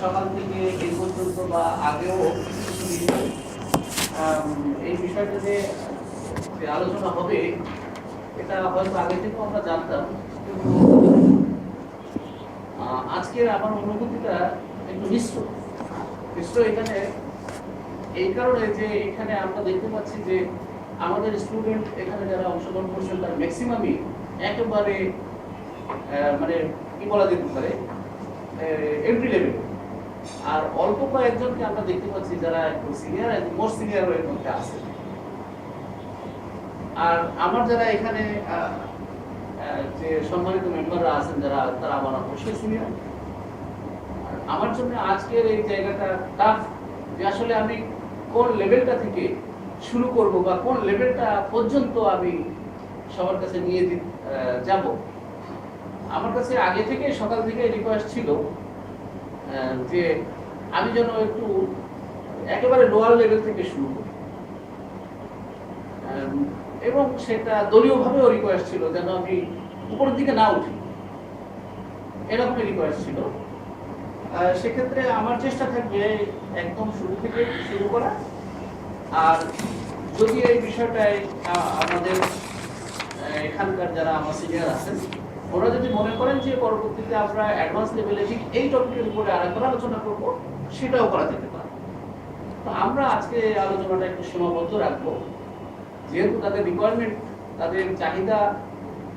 সকাল থেকে এই পর্যন্ত বা আগেও কিছু বিষয় এই বিষয়টা যে আলোচনা হবে এটা হয়তো আগে থেকেও আমরা জানতাম, কিন্তু আজকের আমার অনুভূতিটা একটু মিশ্র মিশ্র এখানে এই কারণে যে এখানে আমরা দেখতে পাচ্ছি যে আমাদের স্টুডেন্ট এখানে যারা অংশগ্রহণ করছেন তার ম্যাক্সিমামই একেবারে মানে কি বলা যেতে পারে এন্ট্রি লেভেল, আর অল্প কয়েকজনকে আমরা দেখতে পাচ্ছি যারা একটু সিনিয়র মোস্ট সিনিয়র এর মধ্যে আছে। আর আমার যারা এখানে যে সম্মানিত মেম্বাররা আছেন যারা তারা আমার অবশ্যই সিনিয়র। আমার জন্য আজকের এই জায়গাটা টাফ যে আসলে আমি কোন লেভেলটা থেকে শুরু করব বা কোন লেভেলটা পর্যন্ত আমি সবার কাছে নিয়ে যাব। আমার কাছে আগে থেকে সকাল থেকে রিকোয়েস্ট ছিল যে আমি যেন একটু একেবারে লোয়ার লেভেল থেকে শুরু করি, এবং সেটা দলীয়ভাবেও রিকোয়েস্ট ছিল যেন আমি উপরের দিকে না উঠি, এরকমই রিকোয়েস্ট ছিল। সেক্ষেত্রে আমার চেষ্টা থাকবে একদম শুরু থেকে শুরু করা। আর যদি এই বিষয়টায় আমাদের এখানকার যারা আমার সিনিয়র আছেন ওরা যদি মনে করেন যে পরবর্তীতে আমরা অ্যাডভান্স লেভেলে ঠিক এই টপিকের উপরে আরেকবার আলোচনা করব, সেটাও করা যেতে পারে। তো আমরা আজকে আলোচনাটা একটু সীমাবদ্ধ রাখবো, যেহেতু তাদের রিকোয়ারমেন্ট, তাদের চাহিদা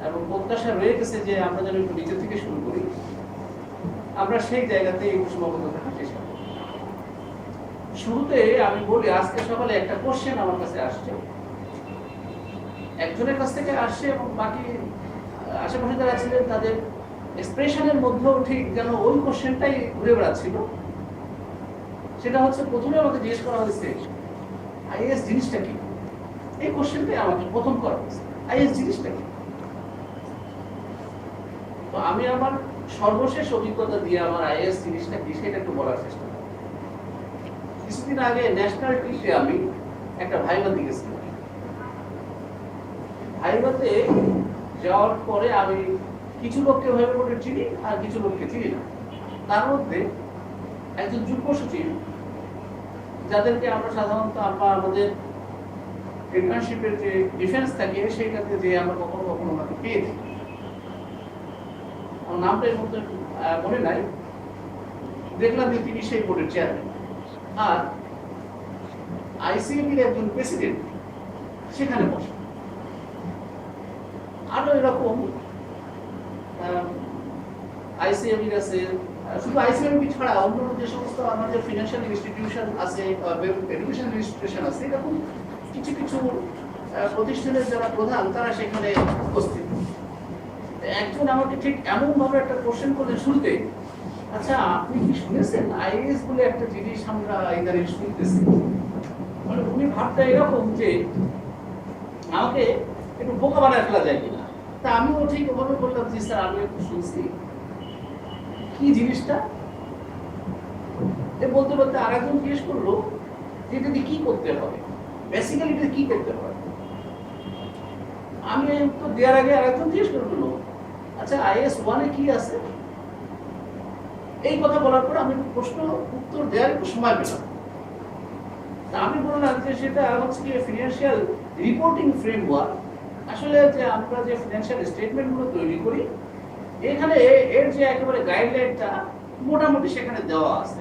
এবং প্রত্যাশা রয়ে গেছে যে আমরা যেন একটু নিচে থেকে শুরু করি, আমরা সেই জায়গাতে একটু সীমাবদ্ধ থাকার চেষ্টা করি। শুরুতে আমি বলি, আজকে সকালে একটা কোশ্চেন আমার কাছে আসছে, একজনের কাছ থেকে আসছে এবং বাকি আশেপাশে যারা ছিলেন তাদের এক্সপ্রেশনের মধ্যেও ঠিক যেন ওই কোশ্চেনটাই ঘুরে বেড়াচ্ছিল। সেটা হচ্ছে, প্রথমে আমাকে জিজ্ঞেস করা হয়েছে আইএস জিনিসটা কি। এই কোশ্চেনটাই আমাকে প্রথম করা হয়েছে, আইএস জিনিসটা কি। তো আমি আমার সর্বশেষ অভিজ্ঞতা দিয়ে আমার আইএস জিনিসটা কি সেটা একটু বলার চেষ্টা করি। কিছুদিন আগে ন্যাশনাল টিভিতে আমি একটা ভাইবা দিয়েছিলাম। ভাইবাতে যাওয়ার পরে আমি কিছু লোককে ভাইবা করে চিনি আর কিছু লোককে চিনি না। তার মধ্যে একজন যুগ্ম সচিব, যাদেরকে আমরা সাধারণত আমাদের ইন্টার্নশিপের যে ডিফেন্স থাকে সেইটাতে যে আমরা কখনো কখনো ওনাকে পেয়ে থাকি, আমার নামটা এর মধ্যে মনে নাই। দেখলাম যে তিনি সেই বোর্ডের চেয়ারম্যান, আর আইসিএবির একজন প্রেসিডেন্ট সেখানে বসে। আরো এরকম আইসিএবির আছে, শুধু আইসিএবি ছাড়া অন্য যে সমস্ত আমাদের ফিনান্সিয়াল ইনস্টিটিউশন আছে, এডুকেশন ইনস্টিটিউশন আছে, এরকম কিছু কিছু প্রতিষ্ঠানের যারা প্রধান তারা সেখানে উপস্থিত। একজন আমাকে ঠিক এমন ভাবে একটা কোশ্চেন করলেন শুরুতে, আচ্ছা আপনি কি শুনেছেন আইএস বলে একটা জিনিস আমরা ইদানিং শুনতেছি। মানে উনি ভাবটা এরকম যে আমাকে একটু বোকা বানায় ফেলা যায় কিনা। তা আমিও ঠিক ওভাবে বললাম, জি স্যার আমি একটু শুনছি, কি জিনিসটা। বলতে বলতে আরেকজন জিজ্ঞেস করলো যে যদি কি করতে হবে, বেসিক্যালি এটা কি করতে হবে। আমি উত্তর দেওয়ার আগে আরেকজন জিজ্ঞেস করলো, আচ্ছা আইএস 1 এ কি আছে। এই কথা বলার পর আমি প্রশ্ন উত্তর দেওয়ার একটু সময় পেলাম। আমি বললাম যে সেটা হচ্ছে কি ফিনান্সিয়াল রিপোর্টিং ফ্রেমওয়ার্ক। আসলে যে আমরা যে ফিনান্সিয়াল স্টেটমেন্টগুলো তৈরি করি, এখানে এর যে একেবারে গাইডলাইনটা মোটামুটি সেখানে দেওয়া আছে।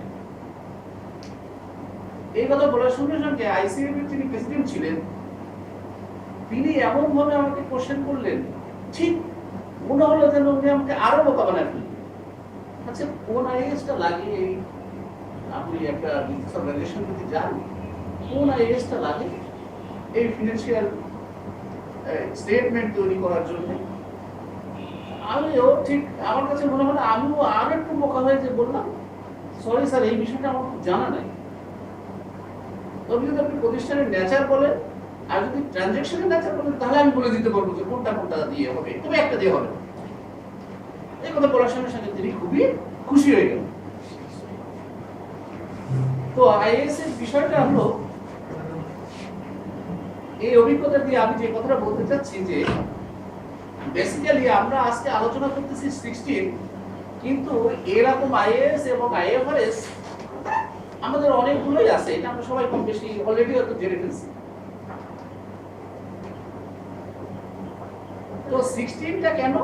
এই কথা বলার সঙ্গে সঙ্গে আইসিএবির যিনি প্রেসিডেন্ট ছিলেন তিনি এমন ভাবে আমাকে কোশ্চেন করলেন, ঠিক মনে হলো যেন উনি আমাকে আরো বোকা বানায় ফেললেন। আচ্ছা কোন আইএসটা লাগে, আপনি একটা বিজনেস অর্গানাইজেশন যদি যান, কোন আইএসটা লাগে এই ফিনান্সিয়াল স্টেটমেন্ট তৈরি করার জন্য। আমিও ঠিক আমার কাছে মনে হলো আমিও আর একটু বোকা হয়ে যে বললাম, সরি স্যার এই বিষয়টা আমার জানা নাই। তবে যদি আপনি প্রতিষ্ঠানের নেচার বলেন আর যদি ট্রানজাকশনের নেচার বলেন তাহলে আমি বলে দিতে পারবো যে কোনটা কোনটা দিয়ে হবে, তবে একটা দিয়ে হবে। এই কথা বলার সঙ্গে সঙ্গে তিনি খুবই খুশি হয়ে গেলেন। তো আইএস এর বিষয়টা হলো, এই অভিজ্ঞতা দিয়ে আমি যে কথাটা বলতে চাচ্ছি যে বেসিক্যালি আমরা আজকে আলোচনা করতেছি 16 কি কিন্তু এরকম আইএএস এবং আইএফআরএস আমাদের অনেকগুলোই আছে, এটা আমরা সবাই কম বেশি অলরেডি হয়তো জেনে ফেলছি। তো 16টা কেন?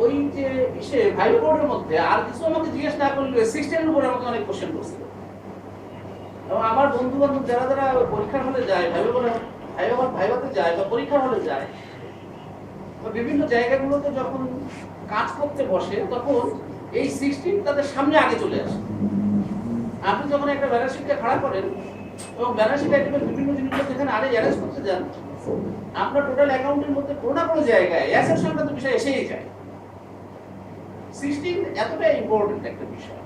ওই যে ভাইবা বোর্ডের মধ্যে আর কিছু আমাকে জিজ্ঞেস না করলে 16 এর উপরে আমাকে অনেক কোশ্চেন করছিল। এবং আমার বন্ধু বান্ধব যারা যারা পরীক্ষার হলে যায়, ভাইবাতে যায় বা পরীক্ষার হলে যায়, তো বিভিন্ন জায়গাগুলোতে যখন কাজ করতে বসে তখন এই 16 তাদের সামনে আগে চলে আসে। আপনি যখন একটা ব্যালেন্স শিটে খাড়া করেন এবং ব্যালেন্স শিট আইটেমের বিভিন্ন জিনিসগুলো যেখানে আরে অ্যারেঞ্জ করতে যান, আপনার টোটাল অ্যাকাউন্টের মধ্যে কোনো না কোনো জায়গায় অ্যাসেট সংক্রান্ত বিষয় এসেই যায়। 16 এতটা ইম্পর্টেন্ট একটা বিষয়।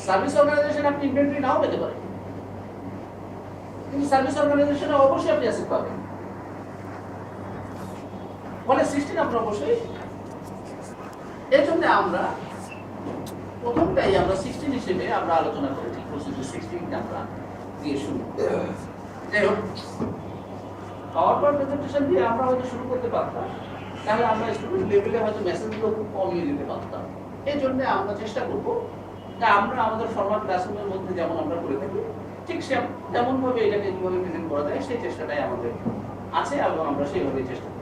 সার্ভিস অর্গানাইজেশন আপনি ইনভেন্টরি নাও পেতে পারেন, কিন্তু সার্ভিস অর্গানাইজেশনে অবশ্যই আপনি অ্যাসেট পাবেন। ফলে 16 আপনার অবশ্যই। এর জন্য আমরা প্রথমটাই আমরা 16 হিসেবে আমরা আলোচনা করেছি, প্রসিডিউর 16টা আমরা দিয়ে শুরু। যাই হোক, পাওয়ার পয়েন্ট প্রেজেন্টেশন দিয়ে আমরা হয়তো শুরু করতে পারতাম, তাহলে আমরা স্টুডেন্ট লেভেলে হয়তো মেসেজগুলো খুব কমিয়ে দিতে পারতাম। এই জন্য আমরা চেষ্টা করব যে আমরা আমাদের ফরমাল ক্লাসরুমের মধ্যে যেমন আমরা করে থাকি ঠিক তেমন ভাবে এটাকে কিভাবে প্রেজেন্ট করা যায় সেই চেষ্টাটাই আমাদের আছে এবং আমরা সেইভাবে চেষ্টা করি।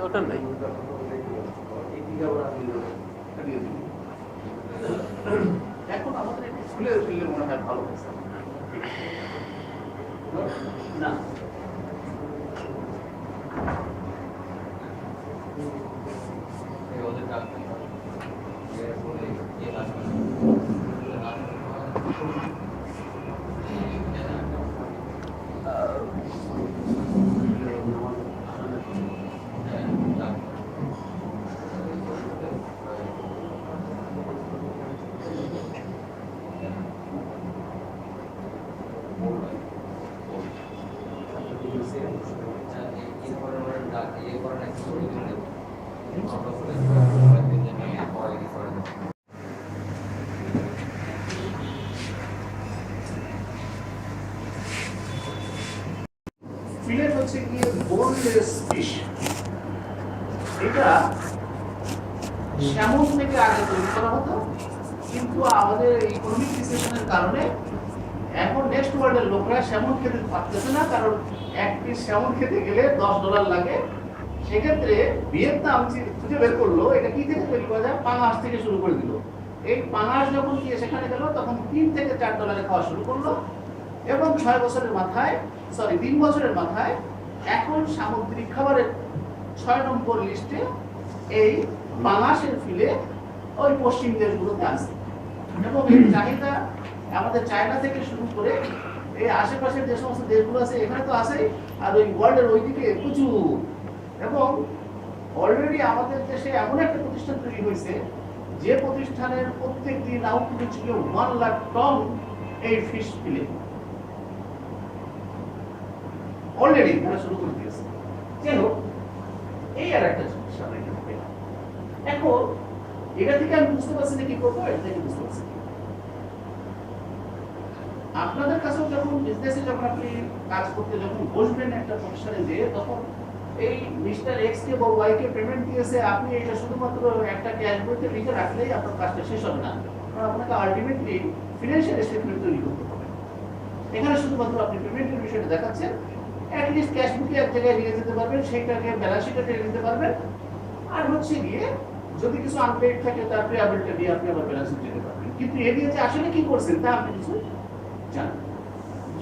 ওটা নাই এখন আমাদের একটু খুলে ফেললে মনে হয় ভালো হয়েছে না? ফিলেট হচ্ছে কি বোনলেস ফিশ। এটা স্যামন থেকে আগে তৈরি করা হতো, কিন্তু আমাদের ইকোনমিক রিসেশনের কারণে এখন নেক্সট ওয়ার্ল্ডের লোকরা স্যামন খেতে পারতেছে না, কারণ এক পিস স্যামন খেতে গেলে $10 লাগে। সেক্ষেত্রে ভিয়েতনাম খুঁজে বের করলো এটা কি থেকে তৈরি করা যায়, পাঙাশ থেকে শুরু করে দিল। এই পাঙাশ যখন গিয়ে সেখানে গেল তখন $3 থেকে $4 খাওয়া শুরু করলো এবং 3 বছরের মাথায় এখন সামুদ্রিক খাবারের 6 নম্বর লিস্টে এই বাংলাদেশের ফিলে ওই পশ্চিম দেশগুলোতে আছে। এবং এই চাহিদা আমাদের চায়না থেকে শুরু করে এই আশেপাশের যে সমস্ত দেশগুলো আছে এখানে তো আছেই, আর ওই ওয়ার্ল্ডের ওইদিকে প্রচুর। এবং অলরেডি আমাদের দেশে এমন একটা প্রতিষ্ঠান তৈরি হয়েছে যে প্রতিষ্ঠানের প্রত্যেক দিন আউটপুট ছিল 1 লাখ টন এই ফিশ ফিলে অলরেডি তারা শুরু করে দিয়েছে। যাই হোক, এই আর একটা জিনিস আমরা এখানে পেলাম। এখন এটা থেকে আমি বুঝতে পারছি না কি করবো, এটা থেকে বুঝতে পারছি আপনাদের কাছেও যখন বিজনেসে যখন আপনি কাজ করতে যখন বসবেন একটা প্রতিষ্ঠানে যেয়ে, তখন এই মিস্টার এক্স কে বা ওয়াই কে পেমেন্ট দিয়েছে, আপনি এটা শুধুমাত্র একটা ক্যাশ বইতে লিখে রাখলেই আপনার কাজটা শেষ হবে না, কারণ আপনাকে আলটিমেটলি ফিনান্সিয়াল স্টেটমেন্ট তৈরি করতে হবে। এখানে শুধুমাত্র আপনি পেমেন্টের বিষয়টা দেখাচ্ছেন, অ্যাটলিস্ট ক্যাশ বুকে এক জায়গায় নিয়ে যেতে পারবেন, সেইটাকে ব্যালেন্স শিটে টেনে নিতে পারবেন, আর হচ্ছে গিয়ে যদি কিছু আনপেইড থাকে তার পেয়াবলটা দিয়ে আপনি আবার ব্যালেন্স শিট দিতে পারবেন। কিন্তু এ দিয়ে যে আসলে কি করছেন তা আপনি কিছু জানেন।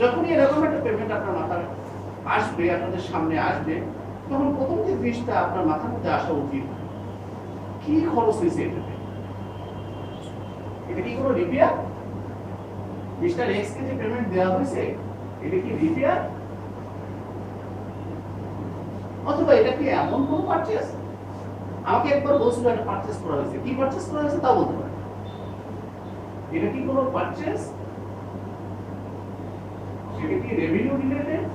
যখনই এরকম একটা পেমেন্ট আপনার মাথায় আসবে, আপনাদের সামনে আসবে, তখন প্রথম যে জিনিসটা আপনার মাথার মধ্যে আসা উচিত, কি খরচ হয়েছে এটাতে? এটা কি কোনো রিপেয়ার? মিস্টার এক্স কে যে পেমেন্ট দেওয়া হয়েছে এটা কি রিপেয়ার, অথবা এটা কি এমন কোনো পারচেজ? আমাকে একবার বলছিল একটা পারচেজ করা হয়েছে, কি পারচেজ করা হয়েছে তা বলতে পারে। এটা কি কোনো পারচেজ? সেটা কি রেভিনিউ রিলেটেড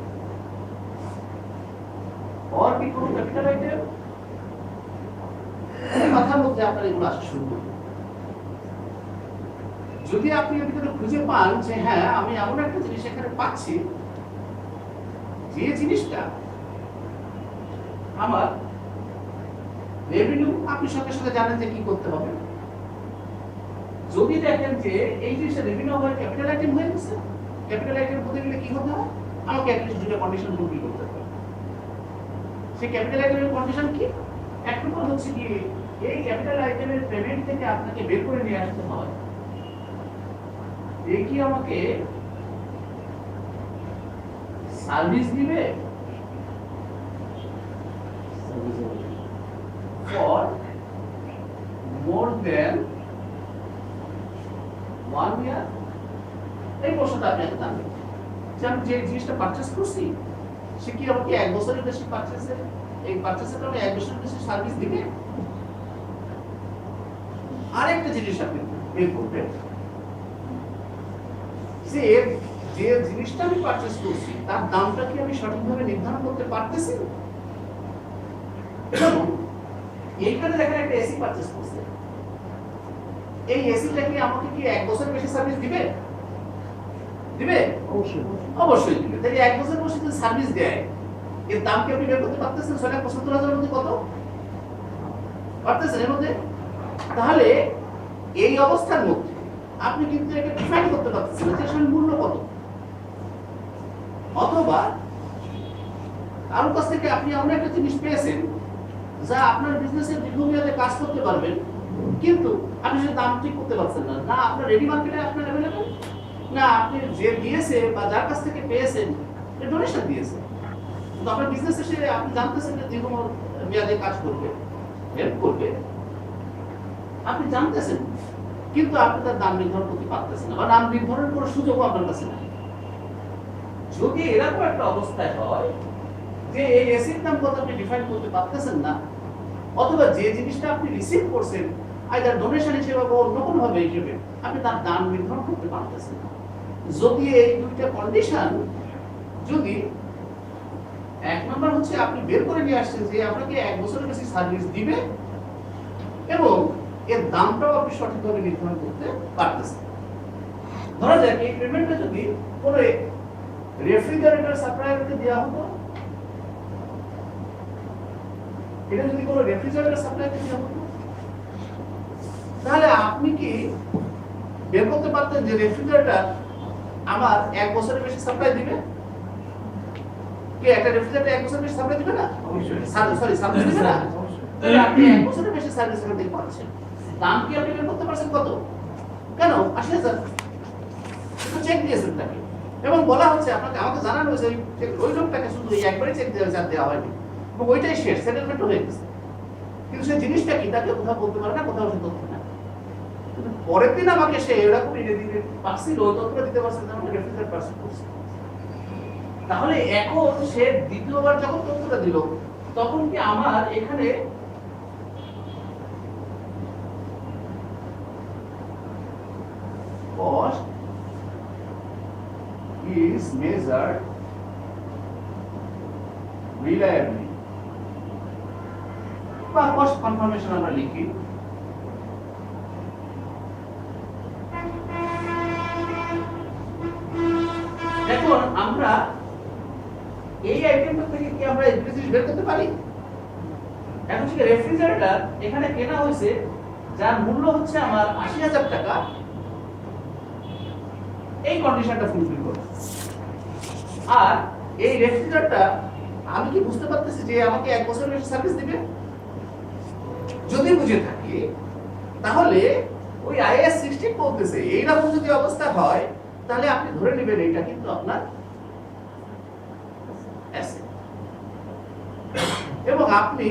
আর কি কোনো ক্যাপিটাল আইটেম? মাথার মধ্যে আপনার এগুলো আসা শুরু করবে। যদি আপনি এর ভিতরে খুঁজে পান যে হ্যাঁ আমি এমন একটা জিনিস এখানে পাচ্ছি যে জিনিসটা আমার রেভিনিউ, আপনি সঙ্গে সঙ্গে জানেন যে কি করতে হবে। যদি দেখেন যে এই জিনিসটা রেভিনিউ হয় ক্যাপিটাল আইটেম হয়ে গেছে, ক্যাপিটাল আইটেম হতে গেলে কি হতে হয়, আমাকে অ্যাটলিস্ট দুটো কন্ডিশন ফুলফিল করতে হবে। সেই ক্যাপিটাল আইটেমের কন্ডিশন কি? এক নম্বর হচ্ছে কি, এই ক্যাপিটাল আইটেমের পেমেন্ট থেকে আপনাকে বের করে নিয়ে আসতে হয় এই কি আমাকে সার্ভিস দিবে for more than 1 year? এই প্রশ্নটা আপনি একটা জানবেন যে আমি যে জিনিসটা পারচেস করছি সে কি আমাকে 1 বছরের বেশি পারচেসের, এই পারচেসের কারণে 1 বছরের বেশি সার্ভিস দিবে? আরেকটা জিনিস আপনি বের করবেন যে যে জিনিসটা আমি পারচেস করছি তার দামটা কি আমি সঠিকভাবে নির্ধারণ করতে পারতেছি? এইখানে দেখেন একটা এসি পারচেস করছে, এই এসিটা কি আমাকে কি 1 বছরের বেশি সার্ভিস দিবে? দিবে? অবশ্যই অবশ্যই দিবে। তাই 1 বছর বেশি যদি সার্ভিস দেয়, এর দাম কি আপনি বের করতে পারতেছেন? 6,75,000 এর মধ্যে কত পারতেছেন এর মধ্যে? তাহলে এই অবস্থার মধ্যে আপনি কিন্তু এটা ডিফাইন করতে পারতেছেন যে আসলে মূল্য কত, অথবা কারো কাছ থেকে আপনি এমন একটা জিনিস পেয়েছেন যা আপনার বিজনেসের দীর্ঘমেয়াদে কাজ করতে পারবেন, কিন্তু আপনি সেটা দাম ঠিক করতে পারছেন না, না আপনার রেডি মার্কেটে আপনার অ্যাভেলেবল, না আপনি যে দিয়েছে বা যার কাছ থেকে পেয়েছেন ডোনেশন দিয়েছে, কিন্তু আপনার বিজনেসে সে আপনি জানতেছেন যে দীর্ঘমেয়াদে কাজ করবে, হেল্প করবে, আপনি জানতেছেন, কিন্তু আপনি তার দাম নির্ধারণ করতে পারতেছেন না বা দাম নির্ধারণের কোনো সুযোগও আপনার কাছে নাই। যদি এরকম একটা অবস্থায় হয় যে এই এসির দাম কত আপনি ডিফাইন করতে পারতেছেন না, অথবা যে জিনিসটা আপনি রিসিভ করছেন আইদার ডোনেশন হিসেবে বা অন্য কোনো ভাবে হিসেবে আপনি তার দাম নির্ধারণ করতে পারতেছেন না, যদি এই দুইটা কন্ডিশন, যদি এক নম্বর হচ্ছে আপনি বের করে নিয়ে আসছেন যে আপনাকে 1 বছরের বেশি সার্ভিস দিবে এবং এর দামটাও আপনি সঠিকভাবে নির্ধারণ করতে পারতেছেন। ধরা যাক এই পেমেন্টটা যদি কোনো রেফ্রিজারেটর সাপ্লায়ারকে দেওয়া হতো, এটা যদি কোনো রেফ্রিজারেটর সাপ্লায়ারকে দেওয়া হতো, তাহলে আপনি কি বের করতে পারতেন যে রেফ্রিজারেটর আমার 1 বছরের বেশি সাপ্লাই দিবে? কি একটা রেফ্রিজারেটর 1 বছরের বেশি সাপ্লাই দিবে না? অবশ্যই। সরি, সাপ্লাই দিবে না? তাহলে আপনি 1 বছরের বেশি সার্ভিস করতে পারছেন, দাম কি আপনি বের করতে পারছেন কত? কেন 80,000 তো চেক দিয়েছেন তাকে, এবং বলা হচ্ছে আপনাকে, আমাকে জানানো হয়েছে ওই লোকটাকে শুধু এই একবারই চেক দেওয়া হয়নি এবং ওইটাই শেষ, সেটেলমেন্ট হয়ে গেছে, কিন্তু সেই জিনিসটা কি তাকে কোথাও বলতে পারে না, কোথাও সে তথ্য না। পরের দিন আমাকে সে এরকম এনে দিতে পারছিল, ওই তথ্যটা দিতে পারছে না, আমাকে রেফ্রিজারেটর পার্সেল করছে। তাহলে এখন সে দ্বিতীয়বার যখন তথ্যটা দিল তখন কি আমার এখানে cost is measured reliably বা cost confirmation আমরা লিখি, দেখুন আমরা এই আইটেমটা থেকে কি আমরা এগ্রিজিট বের করতে পারি? এখন ঠিক রেফ্রিজারেটর এখানে কেনা হয়েছে যার মূল্য হচ্ছে আমার 80,000 টাকা, এই কন্ডিশনটা ফুলফিল করে, আর এই রেফ্রিজারেটরটা আমি কি বুঝতে পারতেছি যে আমাকে 1 বছরের বেশি সার্ভিস দিবে? যদি বুঝে থাকি তাহলে ওই আইএস 16 বলতেছে এইরকম যদি অবস্থা হয় তাহলে আপনি ধরে নেবেন এটা কিন্তু আপনার অ্যাসেট, এবং আপনি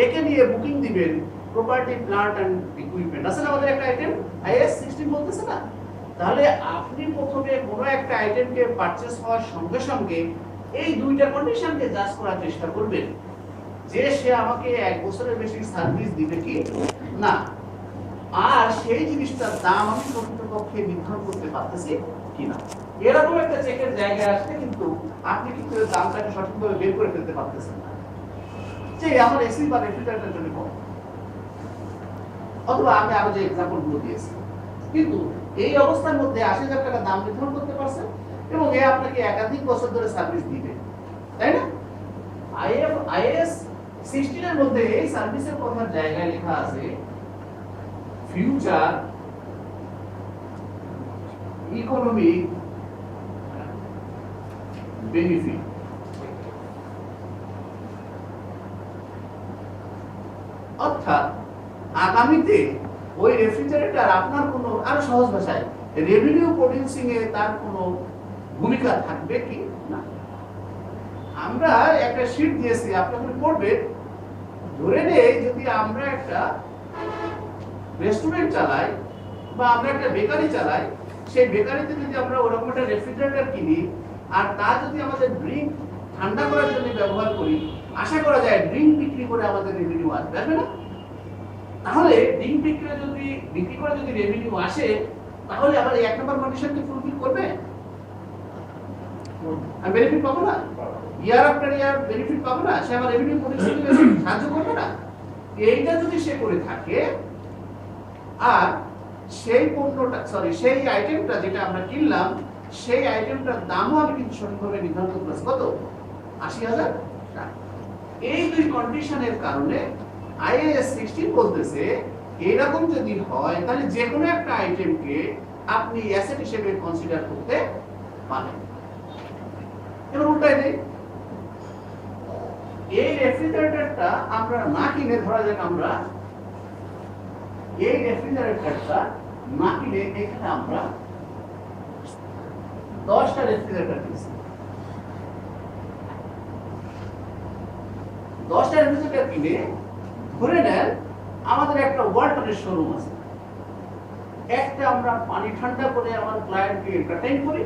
একে নিয়ে বুকিং দিবেন প্রপার্টি প্ল্যান্ট এন্ড ইকুইপমেন্ট, আসলে আমাদের একটা আইটেম আইএস 16 বলতেছে না? তাহলে আপনি প্রথমে কোনো একটা আইটেমকে পারচেজ হওয়ার সঙ্গে সঙ্গে এই দুইটা কন্ডিশনকে জাজ করার চেষ্টা করবেন যে সে আমাকে 1 বছরের বেশি সার্ভিস দিবে কি না, আর সেই জিনিসটার দাম আমি প্রকৃতপক্ষে নির্ধারণ করতে পারতেছি কিনা। এরকম একটা চেকের জায়গায় আসলে কিন্তু আপনি কিন্তু দামটাকে সঠিকভাবে বের করে ফেলতে পারতেছেন না, যে আমার এসি বা রেফ্রিজারেটরের জন্য কম, অথবা আমি আরো যে এক্সাম্পল গুলো দিয়েছি, কিন্তু এই অবস্থার মধ্যে 80,000 টাকা দাম নির্ধারণ করতে পারছেন এবং এ আপনাকে একাধিক বছর ধরে সার্ভিস দিবে, তাই না? আইএস 16 এর মধ্যে এই সার্ভিসের কথার জায়গায় লেখা আছে ফিউচার ইকোনমিক বেনিফিট। অর্থাৎ আগামীতে ওই রেফ্রিজারেটর আপনার কোনো, আরো সহজ ভাষায়, রেভিনিউ প্রডিউসিং এ তার কোনো ভূমিকা থাকবে কি না। আমরা একটা শীট দিয়েছি, আপনাদের পড়বে। ধরে নেই যদি আমরা একটা রেস্টুরেন্ট চালাই বা আমরা একটা বেকারি চালাই, সেই বেকারিতে যদি আমরা ওরকম একটা রেফ্রিজারেটর কিনি আর তা যদি আমাদের ড্রিঙ্ক ঠান্ডা করার জন্য ব্যবহার করি, আশা করা যায় ড্রিঙ্ক বিক্রি করে আমাদের রেভিনিউ আসবে না? তাহলে ড্রিঙ্ক বিক্রি করে যদি রেভিনিউ আসে, তাহলে আবার এই 1 নম্বর কন্ডিশনকে ফুলফিল করবে? আমি বেনিফিট পাবো না? ইয়ার আফটার ইয়ার বেনিফিট পাবো না? সে আমার রেভিনিউ প্রডিউসিং এ সাহায্য করবে না? এইটা যদি সে করে থাকে, আর সেই পণ্যটা, সেই আইটেমটা যেটা আমরা কিনলাম, সেই আইটেমটার দামও আমি কিন্তু সঠিকভাবে নির্ধারণ করতে পারছি, কত? ৮০,০০০ টাকা। এই দুই কন্ডিশনের কারণে আইএএস 16 বলতেছে এরকম যদি হয় তাহলে যে কোনো একটা আইটেমকে আপনি অ্যাসেট হিসেবে কনসিডার করতে পারেন। এবার উল্টাই দেই, এই রেফ্রিজারেটরটা আমরা না কিনে, ধরা যাক আমরা এই রেফ্রিজারেটরটা না কিনে এখানে আমরা 10টা রেফ্রিজারেটর কিনছি। 10টা রেফ্রিজারেটর কিনে ধরে নেন আমাদের একটা ওয়ালটনের শোরুম আছে, একটা আমরা পানি ঠান্ডা করে আমার ক্লায়েন্টকে এন্টারটেইন করি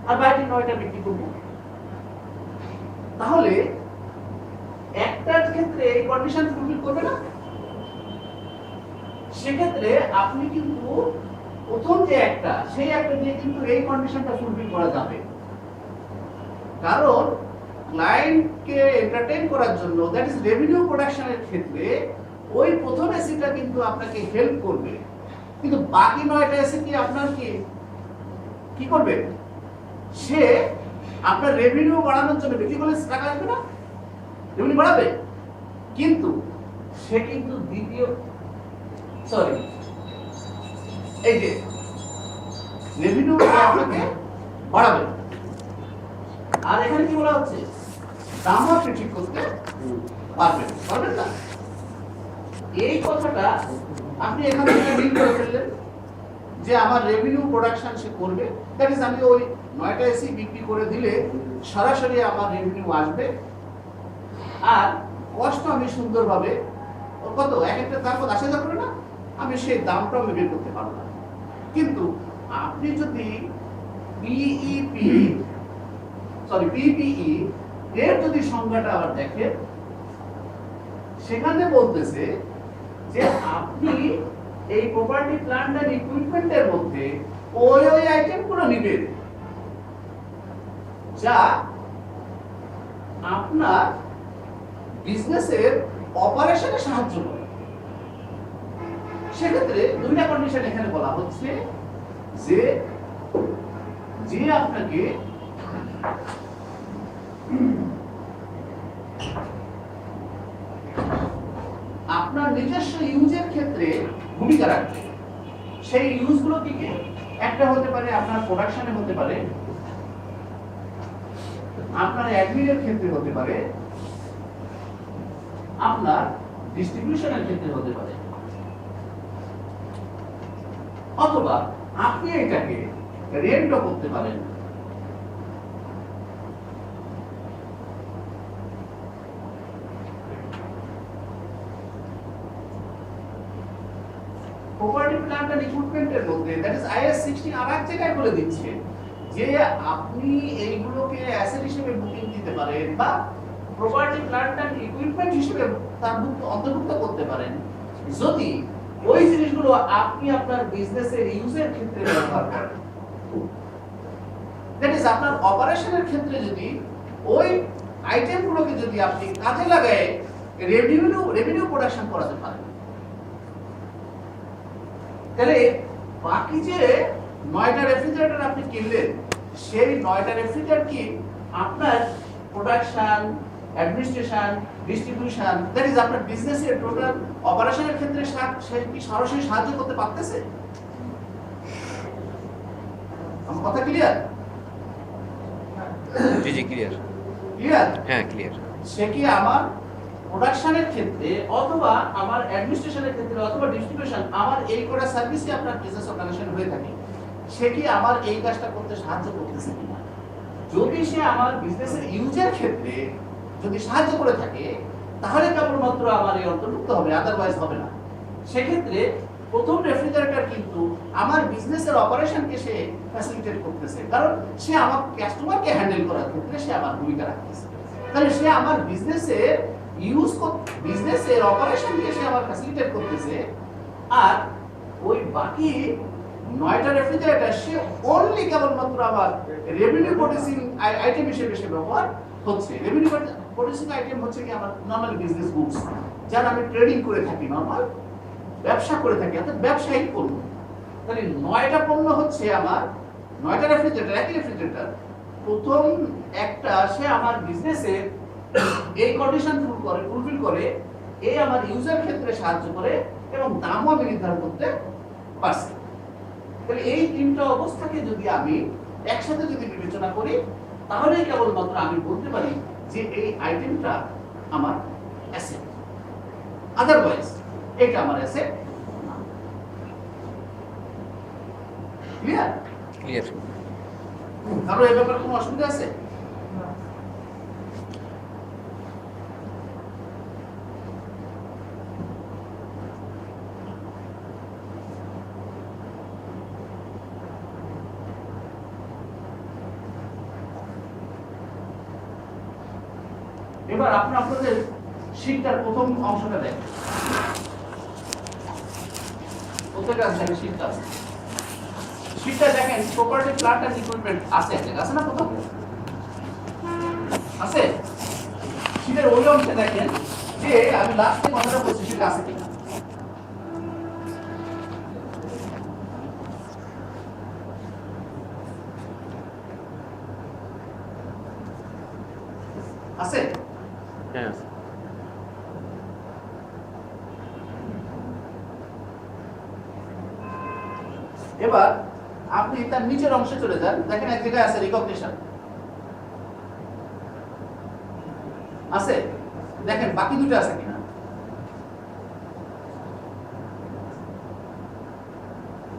আর বাকি 9টা বিক্রি করব। তাহলে একটার ক্ষেত্রে এই কন্ডিশন ফুলফিল করবে না? সেক্ষেত্রে আপনি কিন্তু প্রথম যে একটা, সেই একটা দিয়ে কিন্তু এই কন্ডিশনটা ফুলফিল করা যাবে। কারণ ক্লায়েন্টকে এন্টারটেইন করার জন্য, দ্যাট ইজ রেভিনিউ প্রোডাকশনের ক্ষেত্রে, ওই প্রথম এসিটা কিন্তু আপনাকে হেল্প করবে, কিন্তু বাকি 9টা এসি কি আপনার কি করবে? সে আপনার রেভিনিউ বাড়ানোর জন্য বিক্রি করলে টাকা আসবে না? রেভিনিউ বাড়াবে, কিন্তু সে কিন্তু এই যে রেভিনিউ আপনাকে বাড়াবে। আর এখানে কি বলা হচ্ছে? দামও আপনি ঠিক করতে পারবেন না। এই কথাটা আপনি এখানে লিঙ্ক করে ফেললেন যে আমার রেভিনিউ প্রোডাকশন সে করবে, দ্যাট ইজ আমি ওই 9টা এসি বিক্রি করে দিলে সরাসরি আমার রেভিনিউ আসবে, আর কষ্ট আমি সুন্দরভাবে, কত এক একটা দাম 80,000 করে না, আমি সেই দামটা আমি বের করতে পারবো না। কিন্তু আপনি যদি পিপিই এর যদি সংজ্ঞাটা আবার দেখেন, সেখানে বলতেছে যে আপনি এই প্রপার্টি প্ল্যান্ট এন্ড ইকুইপমেন্টের মধ্যে ওই আইটেমগুলো নেবেন যা আপনার বিজনেসের অপারেশনে সাহায্য করে। সেক্ষেত্রে 2টা কন্ডিশন এখানে বলা হচ্ছে যে আপনাকে আপনার নিজস্ব ইউজের ক্ষেত্রে ভূমিকা রাখবে। সেই ইউজগুলো কি কি? একটা হতে পারে আপনার প্রোডাকশনে, হতে পারে আপনার অ্যাডমিনের ক্ষেত্রে, হতে পারে আপনার ডিস্ট্রিবিউশনের ক্ষেত্রে, হতে পারে, অথবা আপনি এটাকে রেন্টও করতে পারেন। প্রপার্টি প্ল্যান্ট এন্ড ইকুইপমেন্টের মধ্যে, দ্যাট ইজ আইএস 16 আর এক জায়গায় বলে দিচ্ছে যে আপনি এইগুলোকে অ্যাসেট হিসেবে বুকিং দিতে পারেন বা প্রপার্টি প্ল্যান্ট এন্ড ইকুইপমেন্ট হিসেবে তার অন্তর্ভুক্ত করতে পারেন যদি ওই জিনিসগুলো আপনি আপনার বিজনেসের ইউজের ক্ষেত্রে ব্যবহার করেন। দ্যাট ইজ আপনার অপারেশনের ক্ষেত্রে যদি ওই আইটেমগুলোকে যদি আপনি কাজে লাগায় রেভিনিউ প্রোডাকশন করাতে পারেন, তাহলে বাকি যে 9টা রেফ্রিজারেটর আপনি কিনলেন, সেই 9টা রেফ্রিজারেটর কি আপনার production, administration, distribution, that is আপনার বিজনেসের টোটাল অপারেশনের ক্ষেত্রে সে কি সরাসরি সাহায্য করতে পারতেছে? আমার কথা ক্লিয়ার? জি জি ক্লিয়ার। ক্লিয়ার? হ্যাঁ ক্লিয়ার। সে কি আমার প্রোডাকশনের ক্ষেত্রে অথবা আমার অ্যাডমিনিস্ট্রেশনের ক্ষেত্রে অথবা ডিস্ট্রিবিউশন, আমার এই কটা সার্ভিসই আপনার বিজনেস অর্গানাইজেশন হয়ে থাকে, সে কি আমার এই কাজটা করতে সাহায্য করতেছে কিনা? যদি সে আমার বিজনেসের ইউজের ক্ষেত্রে যদি সাহায্য করে থাকে, তাহলে কেবলমাত্র আমার এই অন্তর্ভুক্ত হবে, আদারওয়াইজ হবে না। সেক্ষেত্রে প্রথম রেফ্রিজারেটর কিন্তু আমার বিজনেসের অপারেশনকে সে ফ্যাসিলিটেট করতেছে, কারণ সে আমার কাস্টমারকে হ্যান্ডেল করার ক্ষেত্রে সে আমার ভূমিকা রাখতেছে। তাহলে সে আমার বিজনেসের বিজনেসের অপারেশনকে সে আমার ফ্যাসিলিটেট করতেছে। আর ওই বাকি 9টা রেফ্রিজারেটর সে অনলি কেবলমাত্র আমার রেভিনিউ প্রডিউসিং আইটেম হিসেবে সে ব্যবহার হচ্ছে। রেভিনিউ প্রডিউসিং আইটেম হচ্ছে কি আমার নরমাল বিজনেস গুডস, যারা আমি ট্রেডিং করে থাকি, নরমাল ব্যবসা করে থাকি, অর্থাৎ ব্যবসায়িক পণ্য। তাহলে 9টা পণ্য হচ্ছে আমার 9টা রেফ্রিজারেটর, একই রেফ্রিজারেটর। প্রথম একটা সে আমার বিজনেসে এই কন্ডিশন ফুলফিল করে, এই আমার ইউজার ক্ষেত্রে সাহায্য করে এবং দামও আমি নির্ধারণ করতে পারছি। তাহলে এই তিনটা অবস্থাকে যদি আমি একসাথে যদি বিবেচনা করি, তাহলে কেবলমাত্র আমি বলতে পারি যে এই আইটেমটা আমার অ্যাসেট, আদারওয়াইজ এটা আমার অ্যাসেট না। ক্লিয়ার? ক্লিয়ার। কারো এই ব্যাপারে কোনো অসুবিধা আছে? এবার আপনাদের শীটটার প্রথম অংশটা দেখেন, প্রত্যেকটা দেখেন শীটটা আছে। শীটটা দেখেন প্রপার্টি, প্ল্যান্ট এন্ড ইকুইপমেন্ট আছে না? প্রথম আছে। শীটের ওই অংশে দেখেন যে আমি লাস্টে কথাটা বলছি সেটা আছে কিনা। আছে? হ্যাঁ। এবার আপনি তার নিচের অংশে চলে যান, দেখেন এক জায়গায় আছে রিকগনিশন আছে। দেখেন বাকি দুটো আছে কিনা।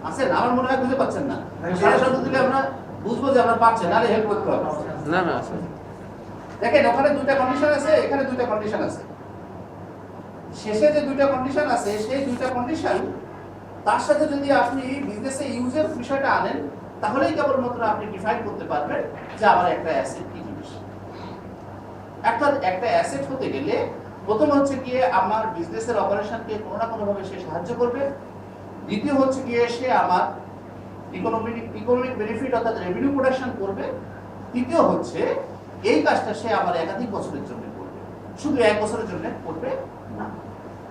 আছে না? আমার মনে হয় বুঝতে পারছেন না। সারা শব্দ দিলে আমরা বুঝবো যে আমরা পারছেন, নাহলে হেল্প করতে হবে। না না আছে। দেখেন ওখানে দুইটা কন্ডিশন আছে, এখানে দুইটা কন্ডিশন আছে। শেষে যে দুইটা কন্ডিশন আছে, সেই দুইটা কন্ডিশন তার সাথে যদি আপনি বিজনেসে ইউজের বিষয়টা আনেন, তাহলেই কেবলমাত্র আপনি ডিফাইন করতে পারবেন যে আমার একটা অ্যাসেট কি জিনিস। একটা অ্যাসেট হতে গেলে প্রথম হচ্ছে গিয়ে আমার বিজনেসের অপারেশনকে কোনো না কোনোভাবে সে সাহায্য করবে। দ্বিতীয় হচ্ছে গিয়ে সে আমার ইকোনমিক বেনিফিট অর্থাৎ রেভিনিউ প্রোডাকশন করবে। তৃতীয় হচ্ছে এই কাজটা সে আমার একাধিক বছরের জন্য করবে, শুধু এক বছরের জন্য করবে না।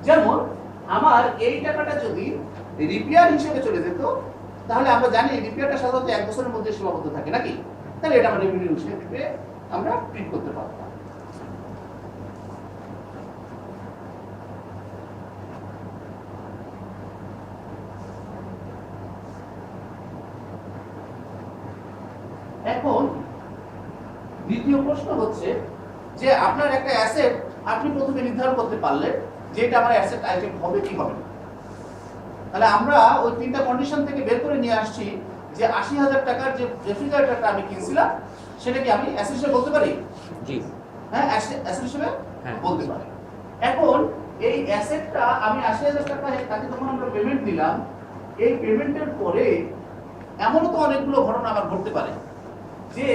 যেমন আমার এই টাকাটা যদি রিপেয়ার হিসেবে চলে যেত, তাহলে আমরা জানি রিপেয়ারটা সাধারণত এক বছরের মধ্যে সীমাবদ্ধ থাকে নাকি, তাহলে এটা আমরা রেভিনিউ হিসেবে আমরা ট্রিট করতে পারতাম। এখন দ্বিতীয় প্রশ্ন হচ্ছে যে আপনার একটা অ্যাসেট আপনি প্রথমে নির্ধারণ করতে পারলেন যে এটা আমার অ্যাসেট আইটেম হবে কি হবে না। তাহলে আমরা ওই তিনটা কন্ডিশন থেকে বের করে নিয়ে আসছি যে ৮০,০০০ টাকার যে রেফ্রিজারেটরটা আমি কিনছিলাম সেটা কি আমি অ্যাসেট হিসেবে বলতে পারি? জি হ্যাঁ, অ্যাসেট হিসেবে হ্যাঁ বলতে পারি। এখন এই অ্যাসেটটা আমি ৮০,০০০ টাকা তাকে যখন আমরা পেমেন্ট দিলাম, এই পেমেন্টের পরে এমনও তো অনেকগুলো ঘটনা আমার ঘটতে পারে যে